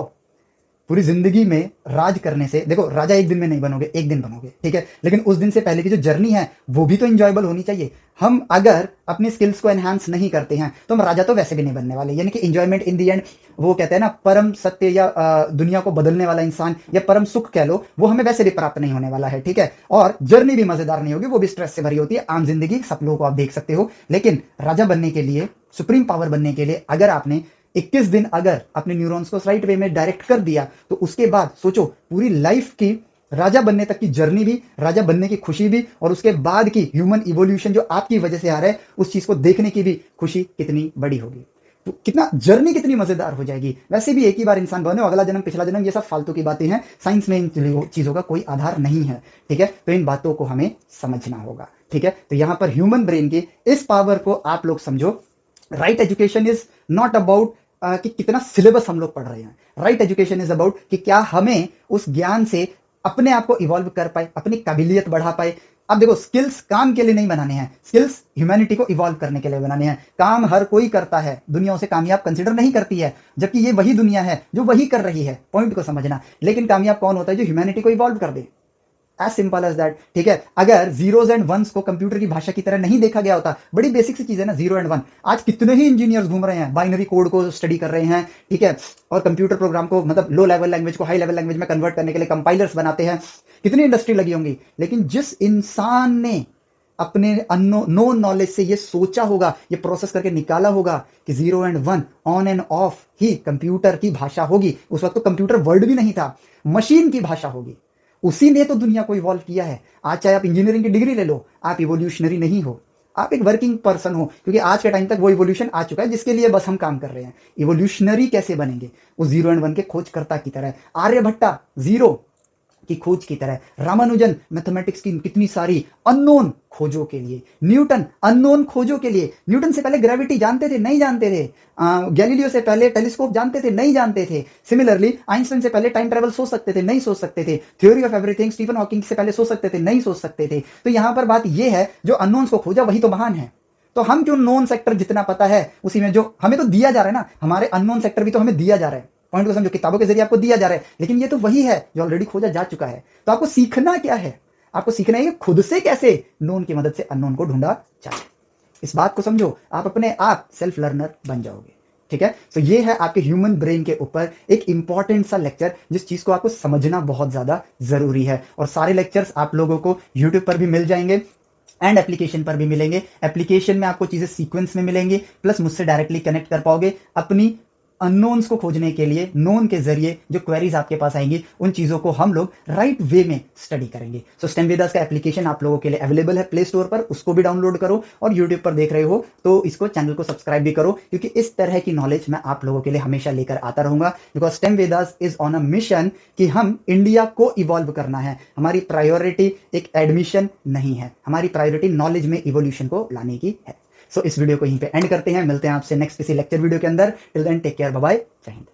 Speaker 1: पूरी जिंदगी में राज करने से, देखो राजा एक दिन में नहीं बनोगे, एक दिन बनोगे, ठीक है, लेकिन उस दिन से पहले की जो जर्नी है वो भी तो इंजॉयबल होनी चाहिए। हम अगर अपनी स्किल्स को एनहांस नहीं करते हैं तो हम राजा तो वैसे भी नहीं बनने वाले। यानी कि इंजॉयमेंट इन दी एंड, वो कहते हैं ना परम सत्य, या दुनिया को बदलने वाला इंसान, या परम सुख कह लो, वो हमें वैसे भी प्राप्त नहीं होने वाला है, ठीक है। और जर्नी भी मजेदार नहीं होगी, वो भी स्ट्रेस से भरी होती है, आम जिंदगी सब लोगों को आप देख सकते हो। लेकिन राजा बनने के लिए, सुप्रीम पावर बनने के लिए, अगर आपने 21 दिन अगर अपने न्यूरॉन्स को राइट वे में डायरेक्ट कर दिया, तो उसके बाद सोचो पूरी लाइफ की राजा बनने तक की जर्नी भी, राजा बनने की खुशी भी, और उसके बाद की ह्यूमन इवोल्यूशन जो आपकी वजह से आ रहा है, उस चीज को देखने की भी खुशी कितनी बड़ी होगी। तो कितना जर्नी कितनी मजेदार हो जाएगी। वैसे भी एक ही बार इंसान बने, अगला जन्म पिछला जन्म ये सब फालतू की बातें हैं, साइंस में इन चीजों का कोई आधार नहीं है। ठीक है, तो इन बातों को हमें समझना होगा। ठीक है, तो यहां पर ह्यूमन ब्रेन की इस पावर को आप लोग समझो। Right education is not about कि कितना सिलेबस हम लोग पढ़ रहे हैं। राइट एजुकेशन इज अबाउट कि क्या हमें उस ज्ञान से अपने आप को इवॉल्व कर पाए, अपनी काबिलियत बढ़ा पाए। अब देखो, स्किल्स काम के लिए नहीं बनाने हैं, स्किल्स ह्यूमैनिटी को इवॉल्व करने के लिए बनाने हैं। काम हर कोई करता है, दुनिया उसे कामयाब कंसिडर नहीं करती है, जबकि ये वही दुनिया है जो वही कर रही है। पॉइंट को समझना। लेकिन कामयाब कौन होता है? जो ह्यूमैनिटी को इवॉल्व कर दे। As simple as that. ठीक है, अगर जीरोज एंड वंस को कंप्यूटर की भाषा की तरह नहीं देखा गया होता, बड़ी बेसिक सी चीज है ना, जीरो एंड वन। आज कितने ही इंजीनियर्स घूम रहे हैं, बाइनरी कोड को स्टडी कर रहे हैं। ठीक है, और कंप्यूटर प्रोग्राम को, मतलब लो लेवल लैंग्वेज को हाई लेवल लैंग्वेज में कन्वर्ट करने के लिए कंपाइलर्स बनाते हैं। कितनी इंडस्ट्री लगी होंगी। लेकिन जिस इंसान ने अपने नोन नॉलेज से ये सोचा होगा, ये प्रोसेस करके निकाला होगा कि zero and one, on end of he computer की भाषा होगी। उस वक्त तो कंप्यूटर वर्ड भी नहीं था, मशीन की भाषा होगी। उसी ने तो दुनिया को इवॉल्व किया है। आज चाहे आप इंजीनियरिंग की डिग्री ले लो, आप इवोल्यूशनरी नहीं हो, आप एक वर्किंग पर्सन हो, क्योंकि आज के टाइम तक वो इवोल्यूशन आ चुका है जिसके लिए बस हम काम कर रहे हैं। इवोल्यूशनरी कैसे बनेंगे? वो जीरो एंड वन के खोजकर्ता की तरह, आर्यभट्टा जीरो की खोज की तरह, रामानुजन मैथमेटिक्स की कितनी सारी अननोन खोजों के लिए, न्यूटन अननोन खोजों के लिए। न्यूटन से पहले ग्रेविटी जानते थे? नहीं जानते थे। गैलीलियो से पहले टेलीस्कोप जानते थे? नहीं जानते थे। सिमिलरली आइंस्टाइन से पहले टाइम ट्रेवल सोच सकते थे? नहीं सोच सकते थे। Theory of everything Stephen Hawking से पहले सोच सकते थे? नहीं सोच सकते थे। तो यहां पर बात यह है, जो अननोन्स को खोजा वही तो महान है। तो हम क्यों नॉन सेक्टर जितना पता है उसी में, जो हमें तो दिया जा रहा है ना, हमारे अननोन सेक्टर भी तो हमें दिया जा रहा है। पॉइंट को समझो, किताबों के जरिए आपको दिया जा रहा है, लेकिन ये तो वही है जो ऑलरेडी खोजा जा चुका है। तो आपको सीखना क्या है? आपको सीखना है कि खुद से कैसे नोन की मदद से अननोन को ढूंढा जाए। इस बात को समझो, आप अपने आप सेल्फ लर्नर बन जाओगे। ठीक है, तो ये है आपके ह्यूमन ब्रेन के ऊपर एक इंपॉर्टेंट सा लेक्चर, जिस चीज को आपको समझना बहुत ज्यादा जरूरी है। और सारे लेक्चर्स आप लोगों को यूट्यूब पर भी मिल जाएंगे एंड एप्लीकेशन पर भी मिलेंगे। एप्लीकेशन में आपको चीजें सीक्वेंस में मिलेंगी, प्लस मुझसे डायरेक्टली कनेक्ट कर पाओगे। अपनी अननोन्स को खोजने के लिए नोन के जरिए जो क्वेरीज आपके पास आएंगी, उन चीजों को हम लोग राइट वे में स्टडी करेंगे। सो स्टेम वेदास का एप्लीकेशन आप लोगों के लिए अवेलेबल है प्ले स्टोर पर, उसको भी डाउनलोड करो। और यूट्यूब पर देख रहे हो तो इसको, चैनल को सब्सक्राइब भी करो, क्योंकि इस तरह की नॉलेज मैं आप लोगों के लिए हमेशा लेकर आता रहूंगा। Because stem Vedas is on a mission कि हम इंडिया को इवॉल्व करना है। हमारी प्रायोरिटी एक एडमिशन नहीं है, हमारी प्रायोरिटी नॉलेज में इवोल्यूशन को लाने की है। सो इस वीडियो को यहीं पे एंड करते हैं, मिलते हैं आपसे नेक्स्ट किसी लेक्चर वीडियो के अंदर। Till then take care, bye bye, जय हिंद।